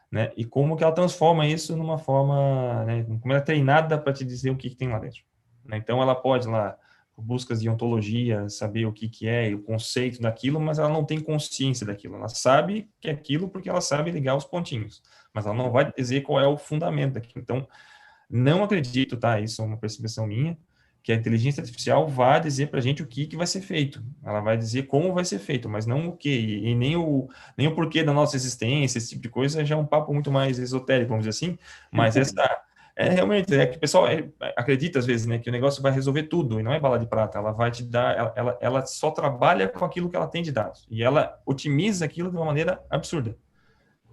né, e como que ela transforma isso numa forma, né, como ela é treinada para te dizer o que tem lá dentro. Né? Então, ela pode lá, buscas de ontologia, saber o que é, o conceito daquilo, mas ela não tem consciência daquilo. Ela sabe que é aquilo porque ela sabe ligar os pontinhos, mas ela não vai dizer qual é o fundamento daquilo. Então, não acredito, tá? Isso é uma percepção minha, que a inteligência artificial vai dizer para a gente o que vai ser feito. Ela vai dizer como vai ser feito, mas não o que, e nem o porquê da nossa existência, esse tipo de coisa já é um papo muito mais esotérico, vamos dizer assim, mas realmente, que o pessoal acredita às vezes, né, que o negócio vai resolver tudo, e não é bala de prata, ela vai te dar, ela só trabalha com aquilo que ela tem de dados, e ela otimiza aquilo de uma maneira absurda.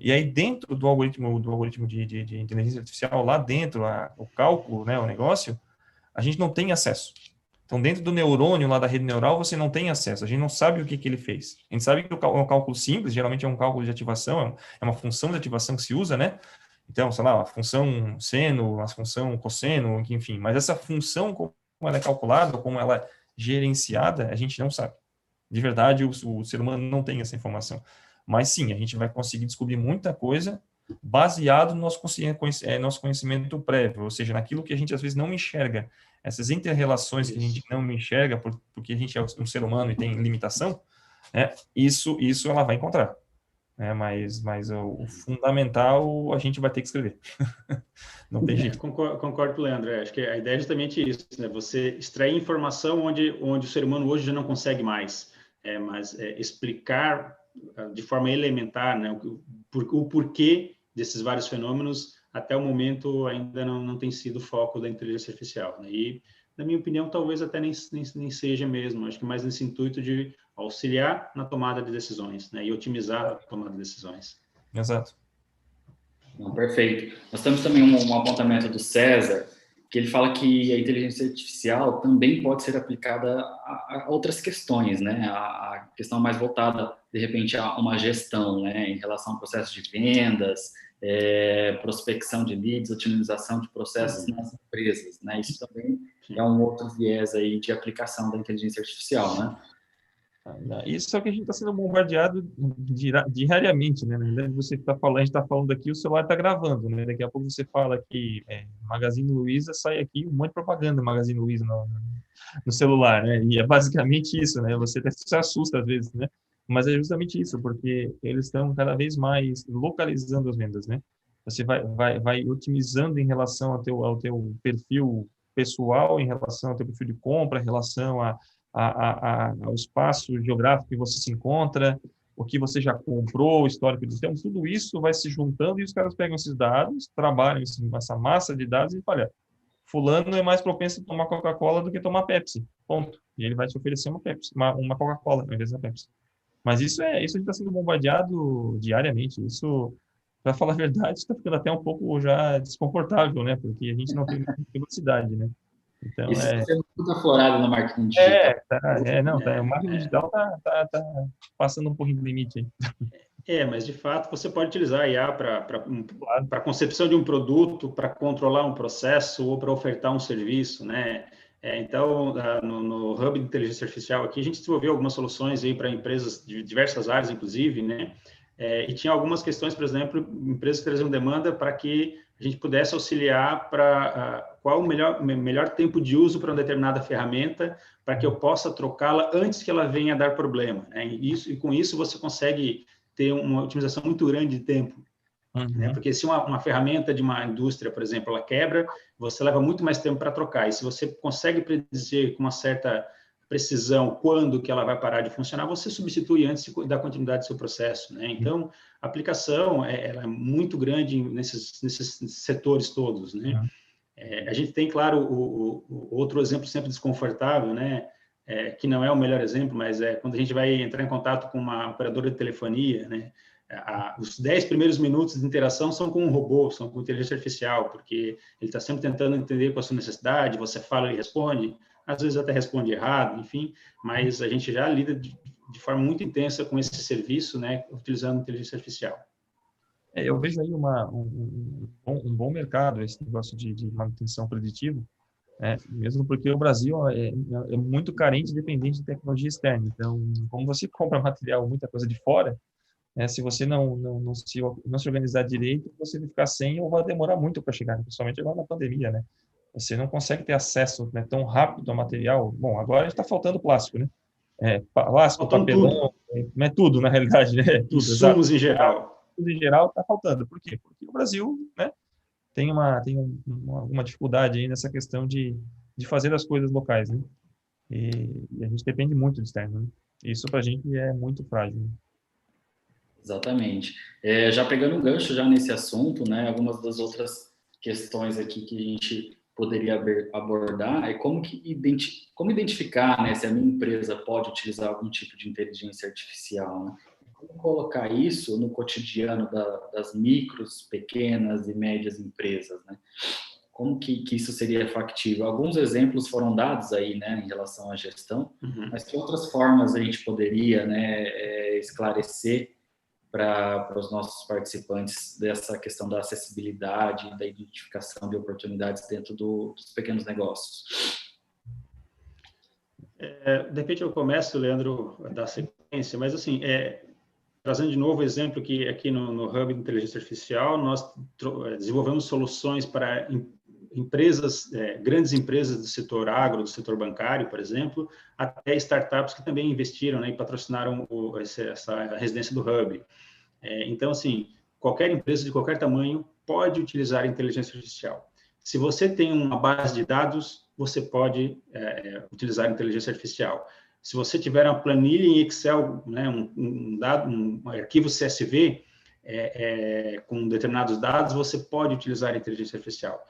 E aí, dentro do algoritmo de inteligência artificial, lá dentro, o cálculo, né, o negócio, a gente não tem acesso. Então, dentro do neurônio lá da rede neural, você não tem acesso. A gente não sabe o que ele fez. A gente sabe que é um cálculo simples, geralmente é um cálculo de ativação, é uma função de ativação que se usa, né? Então, sei lá, a função seno, a função cosseno, enfim. Mas essa função, como ela é calculada, como ela é gerenciada, a gente não sabe. De verdade, o ser humano não tem essa informação. Mas sim, a gente vai conseguir descobrir muita coisa baseado no nosso conhecimento prévio, ou seja, naquilo que a gente às vezes não enxerga. Essas inter-relações que a gente não enxerga porque a gente é um ser humano e tem limitação, né? Isso ela vai encontrar. Né? Mas o fundamental a gente vai ter que escrever. Não tem jeito. Concordo com o Leandro. Acho que a ideia é justamente isso, né? Você extrair informação onde o ser humano hoje já não consegue mais. Mas explicar de forma elementar, né, o porquê desses vários fenômenos, até o momento ainda não tem sido o foco da inteligência artificial. Né? E, na minha opinião, talvez até nem seja mesmo. Acho que mais nesse intuito de auxiliar na tomada de decisões, né, e otimizar a tomada de decisões. Exato. Não, perfeito. Nós temos também um apontamento do César, que ele fala que a inteligência artificial também pode ser aplicada a outras questões, né? A questão mais voltada, de repente, a uma gestão, né? Em relação ao processo de vendas, prospecção de leads, otimização de processos nas empresas, né? Isso também é um outro viés aí de aplicação da inteligência artificial, né? Isso é o que a gente está sendo bombardeado diariamente, né? Na verdade, a gente está falando aqui, o celular está gravando, né? Daqui a pouco você fala que Magazine Luiza, sai aqui um monte de propaganda Magazine Luiza no celular, né? E é basicamente isso, né? Você até se assusta às vezes, né? Mas é justamente isso, porque eles estão cada vez mais localizando as vendas, né? Você vai otimizando em relação ao teu perfil pessoal, em relação ao teu perfil de compra, em relação ao espaço geográfico que você se encontra, o que você já comprou, o histórico de tempo, tudo isso vai se juntando e os caras pegam esses dados, trabalham essa massa de dados e falam, fulano é mais propenso a tomar Coca-Cola do que tomar Pepsi, ponto. E ele vai te oferecer uma Pepsi, uma Coca-Cola ao invés da Pepsi. Mas isso a gente está sendo bombardeado diariamente. Isso, para falar a verdade, está ficando até um pouco já desconfortável, né? Porque a gente não tem muita privacidade, né? Então, isso está sendo muito aflorado no marketing digital. O marketing digital tá passando um pouquinho do limite aí. Mas de fato você pode utilizar a IA para Claro. a concepção de um produto, para controlar um processo ou para ofertar um serviço, né? Então, no Hub de Inteligência Artificial aqui, a gente desenvolveu algumas soluções aí para empresas de diversas áreas, inclusive, né? E tinha algumas questões, por exemplo, empresas que traziam demanda para que a gente pudesse auxiliar para qual o melhor tempo de uso para uma determinada ferramenta, para que eu possa trocá-la antes que ela venha a dar problema, né? E com isso você consegue ter uma otimização muito grande de tempo. Né? Porque se uma ferramenta de uma indústria, por exemplo, ela quebra, você leva muito mais tempo para trocar. E se você consegue predizer com uma certa precisão quando que ela vai parar de funcionar, você substitui antes de dar continuidade ao seu processo. Né? Então, a aplicação ela é muito grande nesses setores todos. Né? A gente tem, claro, o outro exemplo sempre desconfortável, né? Que não é o melhor exemplo, mas quando a gente vai entrar em contato com uma operadora de telefonia, né? Os 10 primeiros minutos de interação são com um robô, são com inteligência artificial, porque ele está sempre tentando entender qual a sua necessidade, você fala e responde, às vezes até responde errado, enfim, mas a gente já lida de forma muito intensa com esse serviço, né? Utilizando inteligência artificial. Eu vejo aí um bom mercado esse negócio de manutenção preditiva, mesmo porque o Brasil é muito carente e dependente de tecnologia externa. Então, como você compra material, muita coisa de fora, se você não se organizar direito, você vai ficar sem ou vai demorar muito para chegar, principalmente agora na pandemia, né? Você não consegue ter acesso, né, tão rápido ao material. Bom, agora está faltando plástico, né? Plástico, papelão, não é tudo, na realidade, né? Tudo, insumos em geral. Tudo em geral está faltando. Por quê? Porque o Brasil, né, tem alguma dificuldade aí nessa questão de fazer as coisas locais, né? E a gente depende muito do externo, né? Isso para a gente é muito frágil. Né? Exatamente. Já pegando um gancho já nesse assunto, né? Algumas das outras questões aqui que a gente poderia abordar é como identificar, né, se a minha empresa pode utilizar algum tipo de inteligência artificial, né? Como colocar isso no cotidiano das micros, pequenas e médias empresas, né? Como que isso seria factível? Alguns exemplos foram dados aí, né, em relação à gestão, mas que outras formas a gente poderia, né, esclarecer para os nossos participantes dessa questão da acessibilidade, da identificação de oportunidades dentro dos pequenos negócios? De repente eu começo, Leandro, a dar sequência, mas assim, trazendo de novo o exemplo que aqui no Hub de Inteligência Artificial, nós desenvolvemos soluções para empresas, grandes empresas do setor agro, do setor bancário, por exemplo, até startups que também investiram, né, e patrocinaram essa residência do Hub. Então, assim, qualquer empresa de qualquer tamanho pode utilizar a inteligência artificial. Se você tem uma base de dados, você pode utilizar a inteligência artificial. Se você tiver uma planilha em Excel, né, um arquivo CSV com determinados dados, você pode utilizar a inteligência artificial.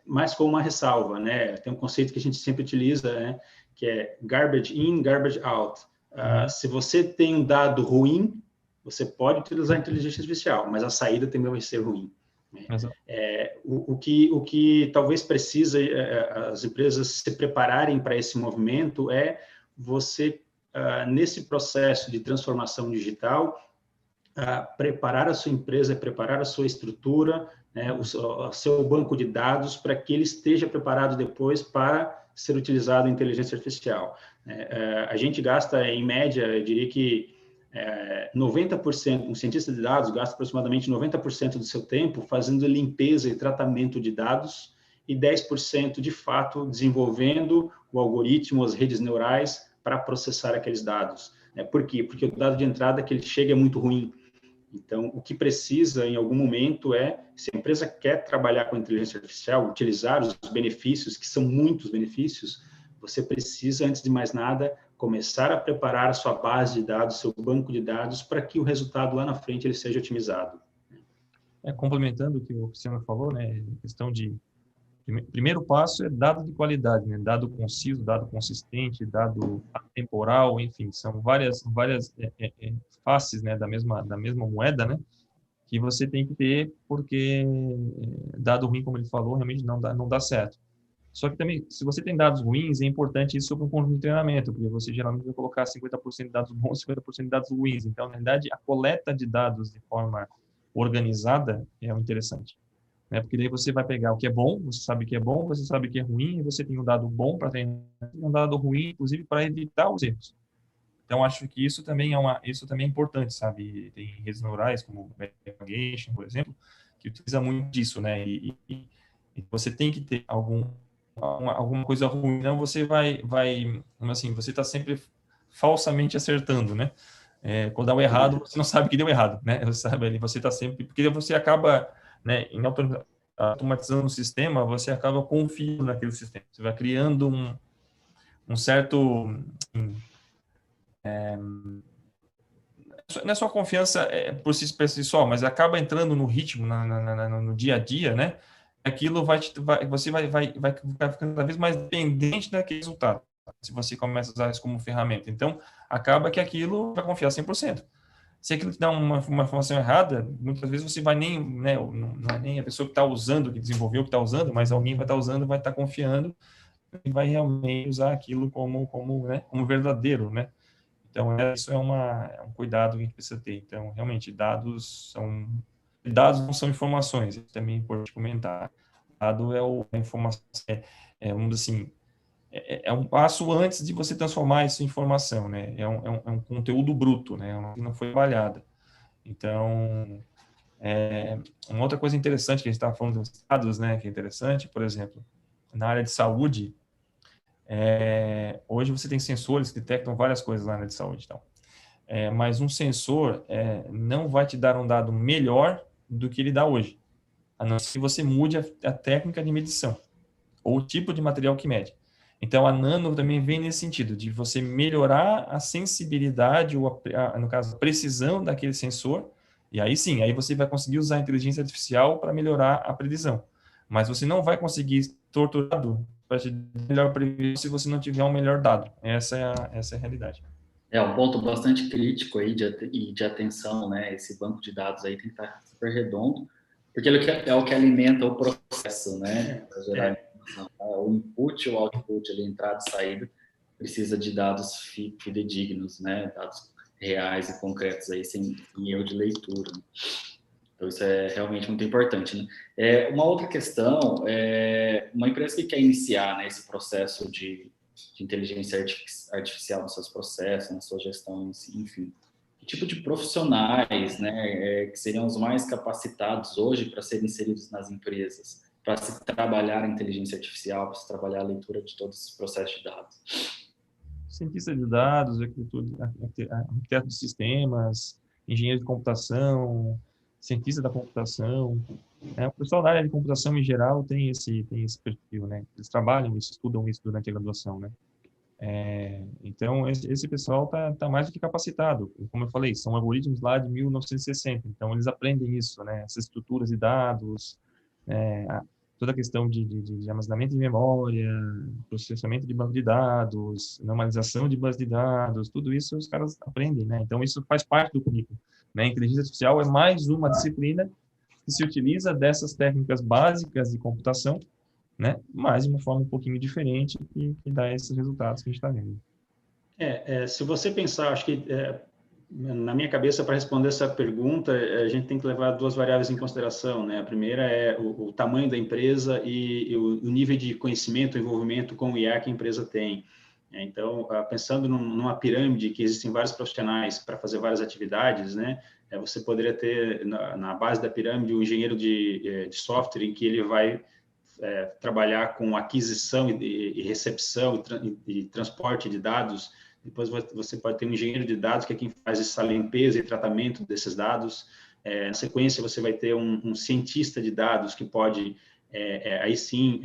Mas com uma ressalva, né? Tem um conceito que a gente sempre utiliza, né, que é garbage in, garbage out. Se você tem um dado ruim, você pode utilizar a inteligência artificial, mas a saída também vai ser ruim. O que talvez precisa as empresas se prepararem para esse movimento é você, nesse processo de transformação digital, preparar a sua empresa, preparar a sua estrutura né, o seu banco de dados para que ele esteja preparado depois para ser utilizado em inteligência artificial. A gente gasta, em média, eu diria que 90%, um cientista de dados gasta aproximadamente 90% do seu tempo fazendo limpeza e tratamento de dados e 10% de fato desenvolvendo o algoritmo, as redes neurais para processar aqueles dados. Por quê? Porque o dado de entrada que ele chega é muito ruim. Então, o que precisa em algum momento se a empresa quer trabalhar com inteligência artificial, utilizar os benefícios, que são muitos benefícios, você precisa, antes de mais nada, começar a preparar a sua base de dados, seu banco de dados, para que o resultado lá na frente ele seja otimizado. Complementando o que o Cristiano falou, né, questão de primeiro passo é dado de qualidade, né, dado conciso, dado consistente, dado atemporal, enfim, são várias faces, né, da mesma moeda, né, que você tem que ter, porque dado ruim, como ele falou, realmente não dá certo. Só que também, se você tem dados ruins, é importante isso sobre um conjunto de treinamento, porque você geralmente vai colocar 50% de dados bons e 50% de dados ruins. Então, na realidade, a coleta de dados de forma organizada é o interessante. Né? Porque daí você vai pegar o que é bom, você sabe que é bom, você sabe que é ruim, e você tem um dado bom para treinar, e um dado ruim, inclusive, para evitar os erros. Então, acho que isso também é importante, sabe? Tem redes neurais, como o Backpropagation, por exemplo, que utiliza muito disso, né? E você tem que ter alguma coisa ruim, não você assim, você está sempre falsamente acertando, né? Quando dá o errado, você não sabe que deu errado, né? Você está sempre, porque você acaba, né, automatizando o sistema, você acaba confiando naquele sistema, você vai criando um certo, não é só confiança por si só, mas acaba entrando no ritmo, no dia a dia, né? Aquilo você vai ficando cada vez mais dependente daquele resultado, se você começa a usar isso como ferramenta. Então, acaba que aquilo vai confiar 100%. Se aquilo te dá uma informação errada, muitas vezes você vai nem, né, não é nem a pessoa que está usando, que desenvolveu, que está usando, mas alguém vai estar usando, vai estar confiando e vai realmente usar aquilo como verdadeiro, né? Então, isso é um cuidado que a gente precisa ter. Então, realmente, dados não são informações, isso também é importante comentar. Dado a informação, assim, é um passo antes de você transformar isso em informação, né? É um conteúdo bruto, né? Não foi trabalhado. Então, uma outra coisa interessante que a gente estava falando dos dados, né? Que é interessante, por exemplo, na área de saúde, hoje você tem sensores que detectam várias coisas na área de saúde, então. Mas um sensor não vai te dar um dado melhor do que ele dá hoje, a não ser que você mude a técnica de medição ou o tipo de material que mede. Então, a nano também vem nesse sentido, de você melhorar a sensibilidade, ou no caso, a precisão daquele sensor, e aí sim, aí você vai conseguir usar a inteligência artificial para melhorar a previsão. Mas você não vai conseguir torturado para te dar melhor previsão se você não tiver um melhor dado. Essa é a realidade. Um ponto bastante crítico aí de atenção, né? Esse banco de dados aí tem que estar super redondo, porque ele é o que alimenta o processo, né? Para gerar informação. O input ou output, ali, entrada e saída, precisa de dados fidedignos, né? Dados reais e concretos aí, sem erro de leitura. Então, isso é realmente muito importante, né? Uma outra questão, uma empresa que quer iniciar, né, esse processo de inteligência artificial nos seus processos, na sua gestão, enfim. Que tipo de profissionais, né, que seriam os mais capacitados hoje para serem inseridos nas empresas, para se trabalhar a inteligência artificial, para se trabalhar a leitura de todos esses processos de dados? Cientista de dados, arquiteto de sistemas, engenheiro de computação, cientista da computação. O pessoal da área de computação, em geral, tem esse perfil, né? Eles trabalham, estudam isso durante a graduação, né? Então, esse pessoal tá mais do que capacitado. Como eu falei, são algoritmos lá de 1960, então eles aprendem isso, né? Essas estruturas de dados, toda a questão de armazenamento de memória, processamento de banco de dados, normalização de bases de dados, tudo isso os caras aprendem, né? Então, isso faz parte do currículo, né? Inteligência artificial é mais uma disciplina que se utiliza dessas técnicas básicas de computação, né? Mas de uma forma um pouquinho diferente que dá esses resultados que a gente está vendo. Se você pensar, acho que Na minha cabeça, para responder essa pergunta, a gente tem que levar duas variáveis em consideração, né? A primeira é o tamanho da empresa e o nível de conhecimento, envolvimento com o IA que a empresa tem. Então, pensando numa pirâmide que existem vários profissionais para fazer várias atividades, né? Você poderia ter na base da pirâmide um engenheiro de software em que ele vai trabalhar com aquisição e recepção e transporte de dados. Depois você pode ter um engenheiro de dados, que é quem faz essa limpeza e tratamento desses dados. Na sequência, você vai ter um cientista de dados que pode, aí sim,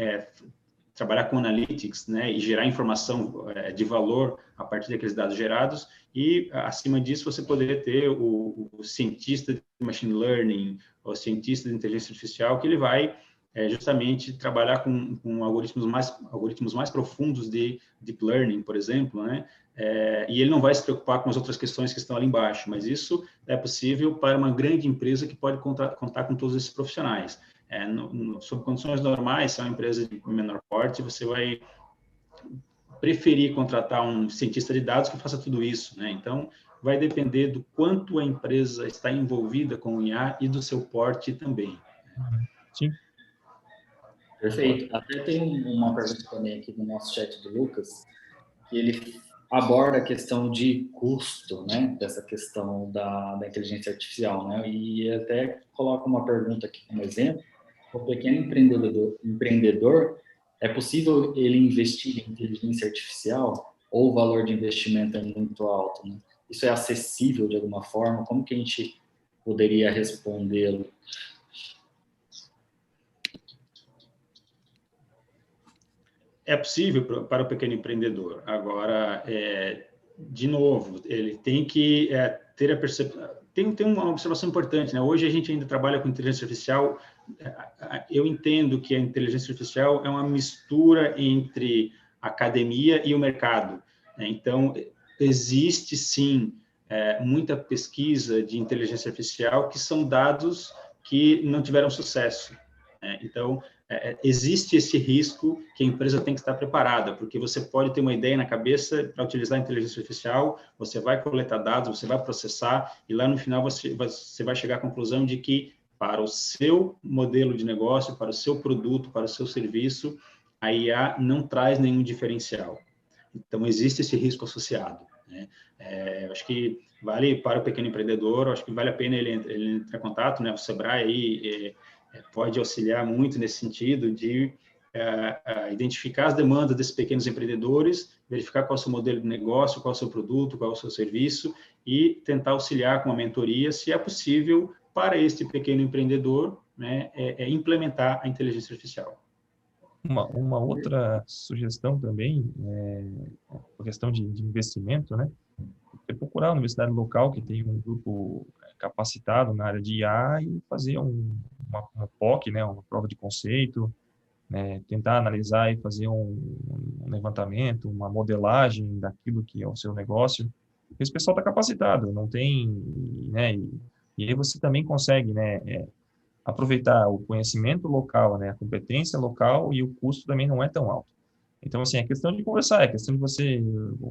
trabalhar com analytics, né, e gerar informação de valor a partir daqueles dados gerados. E, acima disso, você poderia ter o cientista de machine learning, o cientista de inteligência artificial, que ele vai justamente trabalhar com algoritmos mais profundos de deep learning, por exemplo, né? E ele não vai se preocupar com as outras questões que estão ali embaixo, mas isso é possível para uma grande empresa que pode contar com todos esses profissionais. Sob condições normais, se é uma empresa de menor porte, você vai preferir contratar um cientista de dados que faça tudo isso, né? Então, vai depender do quanto a empresa está envolvida com o IA e do seu porte também. Sim. Perfeito. Até tem uma pergunta também aqui no nosso chat do Lucas, que ele aborda a questão de custo, né, dessa questão da inteligência artificial, né, e até coloca uma pergunta aqui como exemplo: o pequeno empreendedor, é possível ele investir em inteligência artificial ou o valor de investimento é muito alto, né? Isso é acessível de alguma forma? Como que a gente poderia respondê-lo? É possível para o pequeno empreendedor. Agora, de novo, ele tem que ter a percepção. Tem uma observação importante, né? Hoje a gente ainda trabalha com inteligência artificial. Eu entendo que a inteligência artificial é uma mistura entre a academia e o mercado, né? Então, existe sim muita pesquisa de inteligência artificial que são dados que não tiveram sucesso, né? Então, existe esse risco que a empresa tem que estar preparada, porque você pode ter uma ideia na cabeça para utilizar a inteligência artificial, você vai coletar dados, você vai processar, e lá no final você vai chegar à conclusão de que, para o seu modelo de negócio, para o seu produto, para o seu serviço, a IA não traz nenhum diferencial. Então, existe esse risco associado, né? Acho que vale para o pequeno empreendedor, acho que vale a pena ele entrar em contato, né? O Sebrae aí pode auxiliar muito nesse sentido de identificar as demandas desses pequenos empreendedores, verificar qual é o seu modelo de negócio, qual é o seu produto, qual é o seu serviço e tentar auxiliar com a mentoria, se é possível, para este pequeno empreendedor, né, implementar a inteligência artificial. Uma outra sugestão também, a questão de investimento, né? É procurar a universidade local que tem um grupo capacitado na área de IA e fazer uma POC, né? Uma prova de conceito, né? Tentar analisar e fazer um levantamento, uma modelagem daquilo que é o seu negócio. Esse pessoal está capacitado, não tem, né? E aí você também consegue, né? Aproveitar o conhecimento local, né, a competência local, e o custo também não é tão alto. Então, assim, é questão de conversar, é questão de você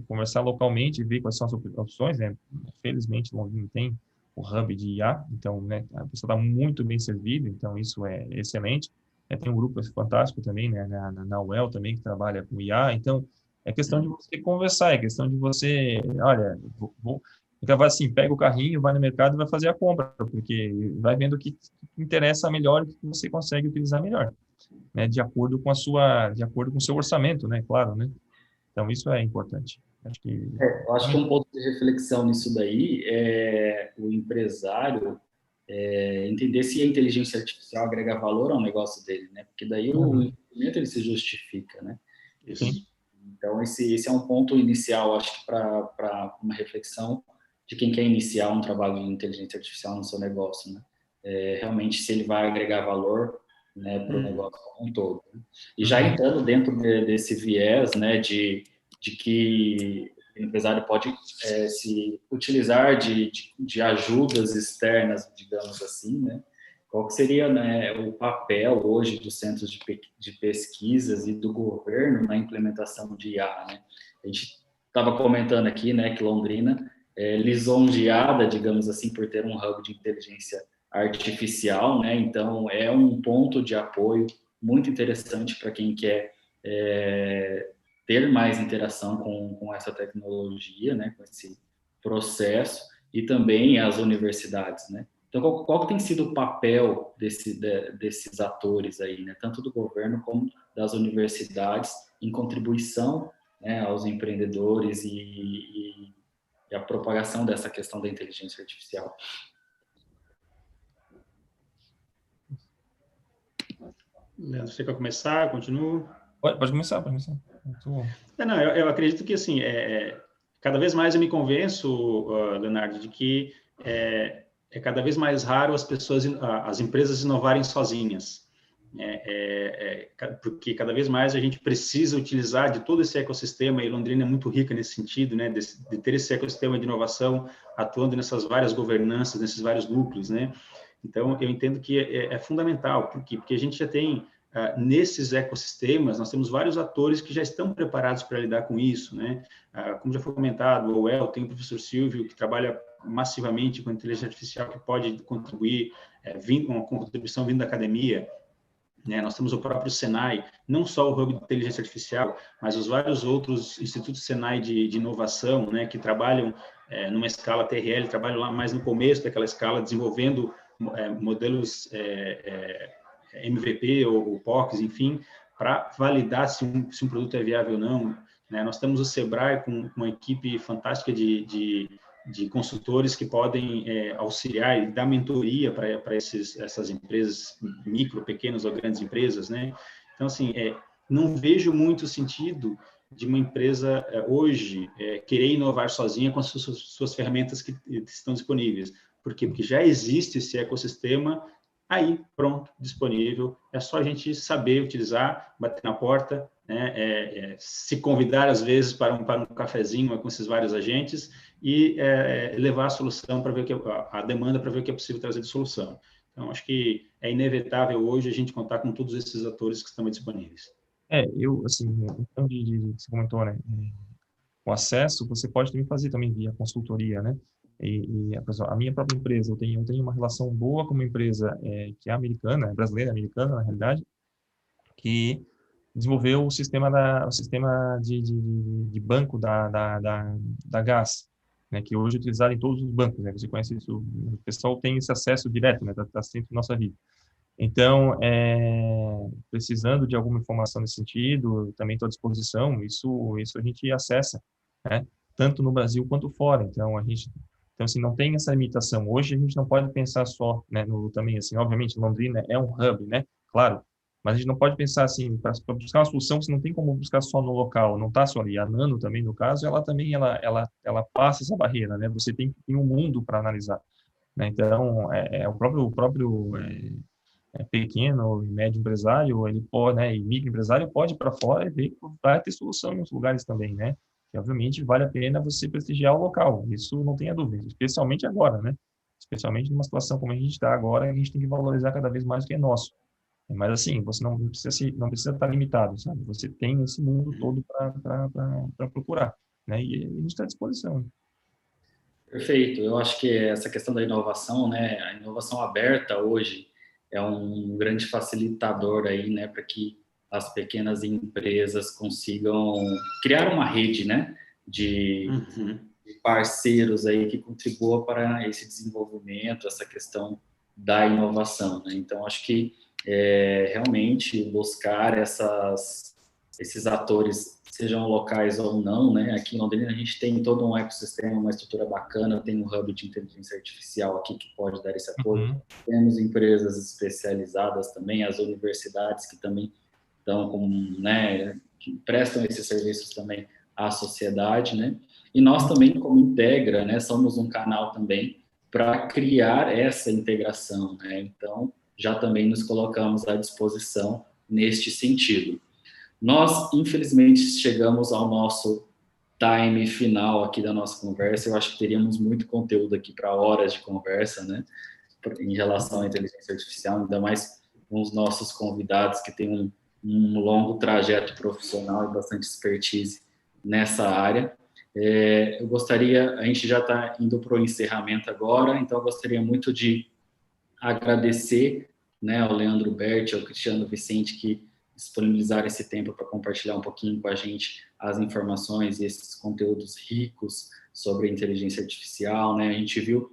conversar localmente e ver quais são as opções, né? Felizmente, Londrina tem o hub de IA, então, né, a pessoa está muito bem servida, então isso é excelente. Tem um grupo fantástico também, né, na UEL também, que trabalha com IA, então é questão de você conversar, é questão de você, olha, vai assim, pega o carrinho, vai no mercado e vai fazer a compra, porque vai vendo o que interessa melhor e o que você consegue utilizar melhor, né, de acordo com o seu orçamento, né, claro, né? Então isso é importante. Eu acho que um ponto de reflexão nisso daí é o empresário entender se a inteligência artificial agrega valor ao negócio dele, né? Porque daí o investimento ele se justifica, né? Sim. Então esse é um ponto inicial, acho que para uma reflexão de quem quer iniciar um trabalho de inteligência artificial no seu negócio, né? Realmente se ele vai agregar valor, né, para o negócio como um todo, né? E já entrando dentro desse viés, né, de que o empresário pode se utilizar de ajudas externas, digamos assim, né? Qual que seria, né, o papel hoje dos centros de pesquisas e do governo na implementação de IA, né? A gente estava comentando aqui, né, que Londrina lisonjeada, digamos assim, por ter um hub de inteligência artificial, né? Então, é um ponto de apoio muito interessante para quem quer ter mais interação com essa tecnologia, né? Com esse processo, e também as universidades, né? Então, qual tem sido o papel desses atores aí, né? Tanto do governo como das universidades em contribuição, né, aos empreendedores e a propagação dessa questão da inteligência artificial? Leandro, você quer começar? Continuo? Pode começar, pode começar. Muito bom. Não, eu acredito que, assim, cada vez mais eu me convenço, Leonardo, de que é cada vez mais raro as empresas inovarem sozinhas. Porque cada vez mais a gente precisa utilizar de todo esse ecossistema, e Londrina é muito rica nesse sentido, né, de ter esse ecossistema de inovação atuando nessas várias governanças, nesses vários núcleos, né? Então, eu entendo que é fundamental. Por quê? Porque a gente já tem, nesses ecossistemas, nós temos vários atores que já estão preparados para lidar com isso, né? Como já foi comentado, o UEL tem o professor Silvio, que trabalha massivamente com inteligência artificial, que pode contribuir, com contribuição vindo da academia, né? Nós temos o próprio Senai, não só o Hub de Inteligência Artificial, mas os vários outros institutos Senai de inovação, né, que trabalham numa escala TRL, trabalham lá mais no começo daquela escala, desenvolvendo modelos MVP ou POCs, enfim, para validar se um produto é viável ou não, né? Nós temos o Sebrae com uma equipe fantástica de consultores que podem auxiliar e dar mentoria para essas empresas, micro, pequenas ou grandes empresas, né? Então, assim, não vejo muito sentido de uma empresa hoje querer inovar sozinha com as suas ferramentas que estão disponíveis. Por quê? Porque já existe esse ecossistema aí, pronto, disponível. É só a gente saber utilizar, bater na porta, né? Se convidar, às vezes, para um cafezinho com esses vários agentes e levar a solução para ver a demanda, para ver o que é possível trazer de solução. Então, acho que é inevitável hoje a gente contar com todos esses atores que estão disponíveis. Assim, então, você comentou, né? O acesso, você pode também fazer também via consultoria, né? A minha própria empresa, eu tenho uma relação boa com uma empresa que é americana, brasileira, americana, na realidade, que desenvolveu o sistema de banco da Gás, né, que hoje é utilizado em todos os bancos, né? Você conhece isso, o pessoal tem esse acesso direto, né? Tá sempre na nossa vida. Então, precisando de alguma informação nesse sentido, também estou à disposição. Isso a gente acessa, né? Tanto no Brasil quanto fora. Então, assim, não tem essa limitação. Hoje a gente não pode pensar só, né, também assim, obviamente, Londrina é um hub, né? Claro, mas a gente não pode pensar assim, para buscar uma solução, você não tem como buscar só no local, não está só ali. A Nano também, no caso, ela também ela passa essa barreira, né? Você tem um mundo para analisar, né? Então, o próprio pequeno e médio empresário, ele pode, né, e micro empresário pode ir para fora e ver que vai ter solução em outros lugares também, né? E, obviamente, vale a pena você prestigiar o local, isso não tenha dúvida, especialmente agora, né? Especialmente numa situação como a gente está agora, a gente tem que valorizar cada vez mais o que é nosso. Mas, assim, você não precisa estar limitado, sabe? Você tem esse mundo todo para procurar, né? E a gente está à disposição. Perfeito. Eu acho que essa questão da inovação, né, a inovação aberta hoje é um grande facilitador aí, né, para que as pequenas empresas consigam criar uma rede, né, de parceiros aí que contribua para esse desenvolvimento, essa questão da inovação, né? Então, acho que realmente buscar esses atores, sejam locais ou não, né? Aqui em Londrina a gente tem todo um ecossistema, uma estrutura bacana, tem um hub de inteligência artificial aqui que pode dar esse apoio. Temos empresas especializadas também, as universidades que também estão né, que prestam esses serviços também à sociedade, né? E nós também, como Integra, né, somos um canal também para criar essa integração, né? Então, já também nos colocamos à disposição neste sentido. Nós, infelizmente, chegamos ao nosso time final aqui da nossa conversa. Eu acho que teríamos muito conteúdo aqui para horas de conversa, né? Em relação à inteligência artificial, ainda mais com os nossos convidados que têm um longo trajeto profissional e bastante expertise nessa área. Eu gostaria, a gente já está indo para o encerramento agora, então eu gostaria muito de agradecer, né, ao Leandro Berti, ao Cristiano Vicente, que disponibilizaram esse tempo para compartilhar um pouquinho com a gente as informações e esses conteúdos ricos sobre a inteligência artificial, né? A gente viu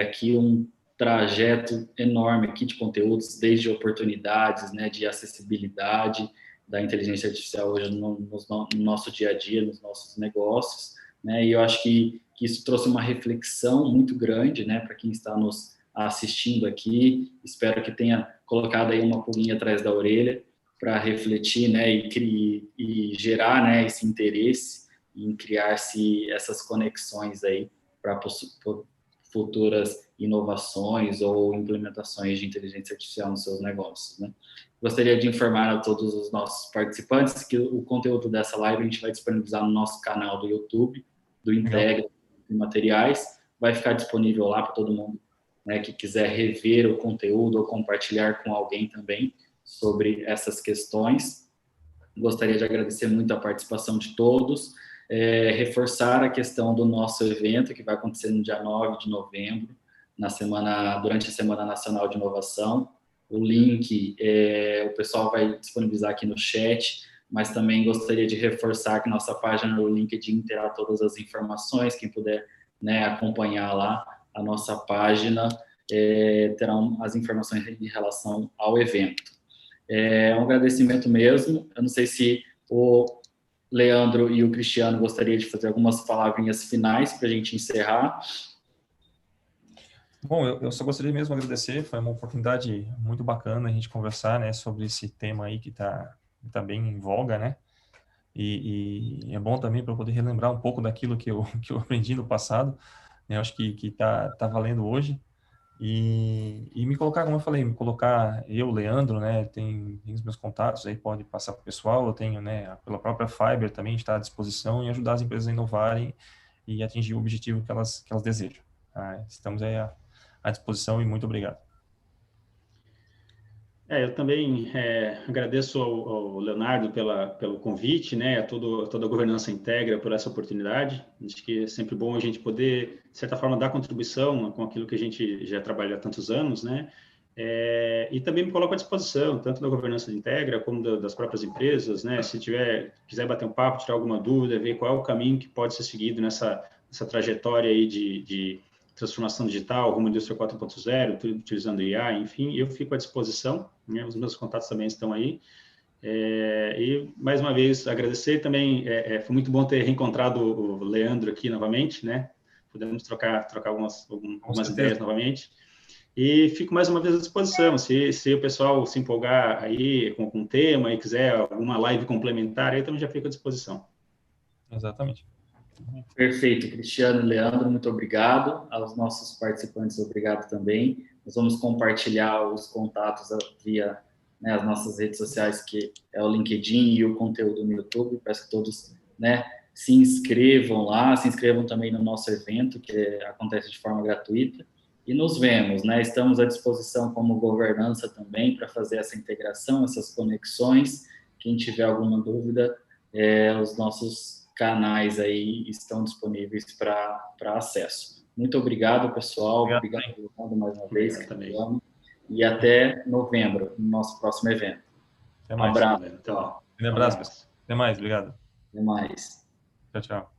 aqui um trajeto enorme aqui de conteúdos, desde oportunidades, né, de acessibilidade da inteligência artificial hoje no nosso dia a dia, nos nossos negócios, né? E eu acho que isso trouxe uma reflexão muito grande, né, para quem está nos assistindo aqui. Espero que tenha colocado aí uma pulguinha atrás da orelha para refletir, né, e gerar, né, esse interesse em criar-se essas conexões aí para futuras inovações ou implementações de inteligência artificial nos seus negócios, né? Gostaria de informar a todos os nossos participantes que o conteúdo dessa live a gente vai disponibilizar no nosso canal do YouTube, do Integra de Materiais. Vai ficar disponível lá para todo mundo, né, que quiser rever o conteúdo ou compartilhar com alguém também sobre essas questões. Gostaria de agradecer muito a participação de todos, reforçar a questão do nosso evento, que vai acontecer no dia 9 de novembro, durante a Semana Nacional de Inovação. O link o pessoal vai disponibilizar aqui no chat, mas também gostaria de reforçar que nossa página no LinkedIn terá todas as informações. Quem puder, né, acompanhar lá a nossa página, terão as informações em relação ao evento. Um agradecimento mesmo. Eu não sei se o Leandro e o Cristiano gostariam de fazer algumas palavrinhas finais para a gente encerrar. Bom, eu só gostaria mesmo de agradecer, foi uma oportunidade muito bacana a gente conversar, né, sobre esse tema aí que tá bem em voga, né, e é bom também para poder relembrar um pouco daquilo que eu aprendi no passado, né, eu acho que tá valendo hoje, e me colocar, como eu falei, Leandro, né, tem os meus contatos aí, pode passar para o pessoal, eu tenho, né, pela própria Fiber também está à disposição em ajudar as empresas a inovarem e atingir o objetivo que elas desejam. Tá? Estamos aí à disposição e muito obrigado. Eu também agradeço ao Leonardo pelo convite, né, a toda a governança Integra por essa oportunidade. Acho que é sempre bom a gente poder, de certa forma, dar contribuição com aquilo que a gente já trabalha há tantos anos, né, e também me coloco à disposição, tanto da governança Integra como das próprias empresas, né, se quiser bater um papo, tirar alguma dúvida, ver qual é o caminho que pode ser seguido nessa trajetória aí de transformação digital, rumo à indústria 4.0, tudo utilizando IA, enfim, eu fico à disposição, né? Os meus contatos também estão aí. E, mais uma vez, agradecer também, foi muito bom ter reencontrado o Leandro aqui novamente, né? Podemos trocar algumas ideias novamente. E fico mais uma vez à disposição, se o pessoal se empolgar aí com o tema e quiser alguma live complementar, aí também já fico à disposição. Exatamente. Perfeito, Cristiano e Leandro, muito obrigado. Aos nossos participantes, obrigado também. Nós vamos compartilhar os contatos via, né, as nossas redes sociais, que é o LinkedIn e o conteúdo no YouTube. Peço que todos, né, se inscrevam lá, se inscrevam também no nosso evento, que acontece de forma gratuita. E nos vemos, né? Estamos à disposição como governança também para fazer essa integração, essas conexões. Quem tiver alguma dúvida, os nossos canais aí estão disponíveis para acesso. Muito obrigado, pessoal. Obrigado mais uma vez. E até novembro, no nosso próximo evento. Até mais. Um abraço. Um abraço, pessoal. Até mais, obrigado. Até mais. Tchau, tchau.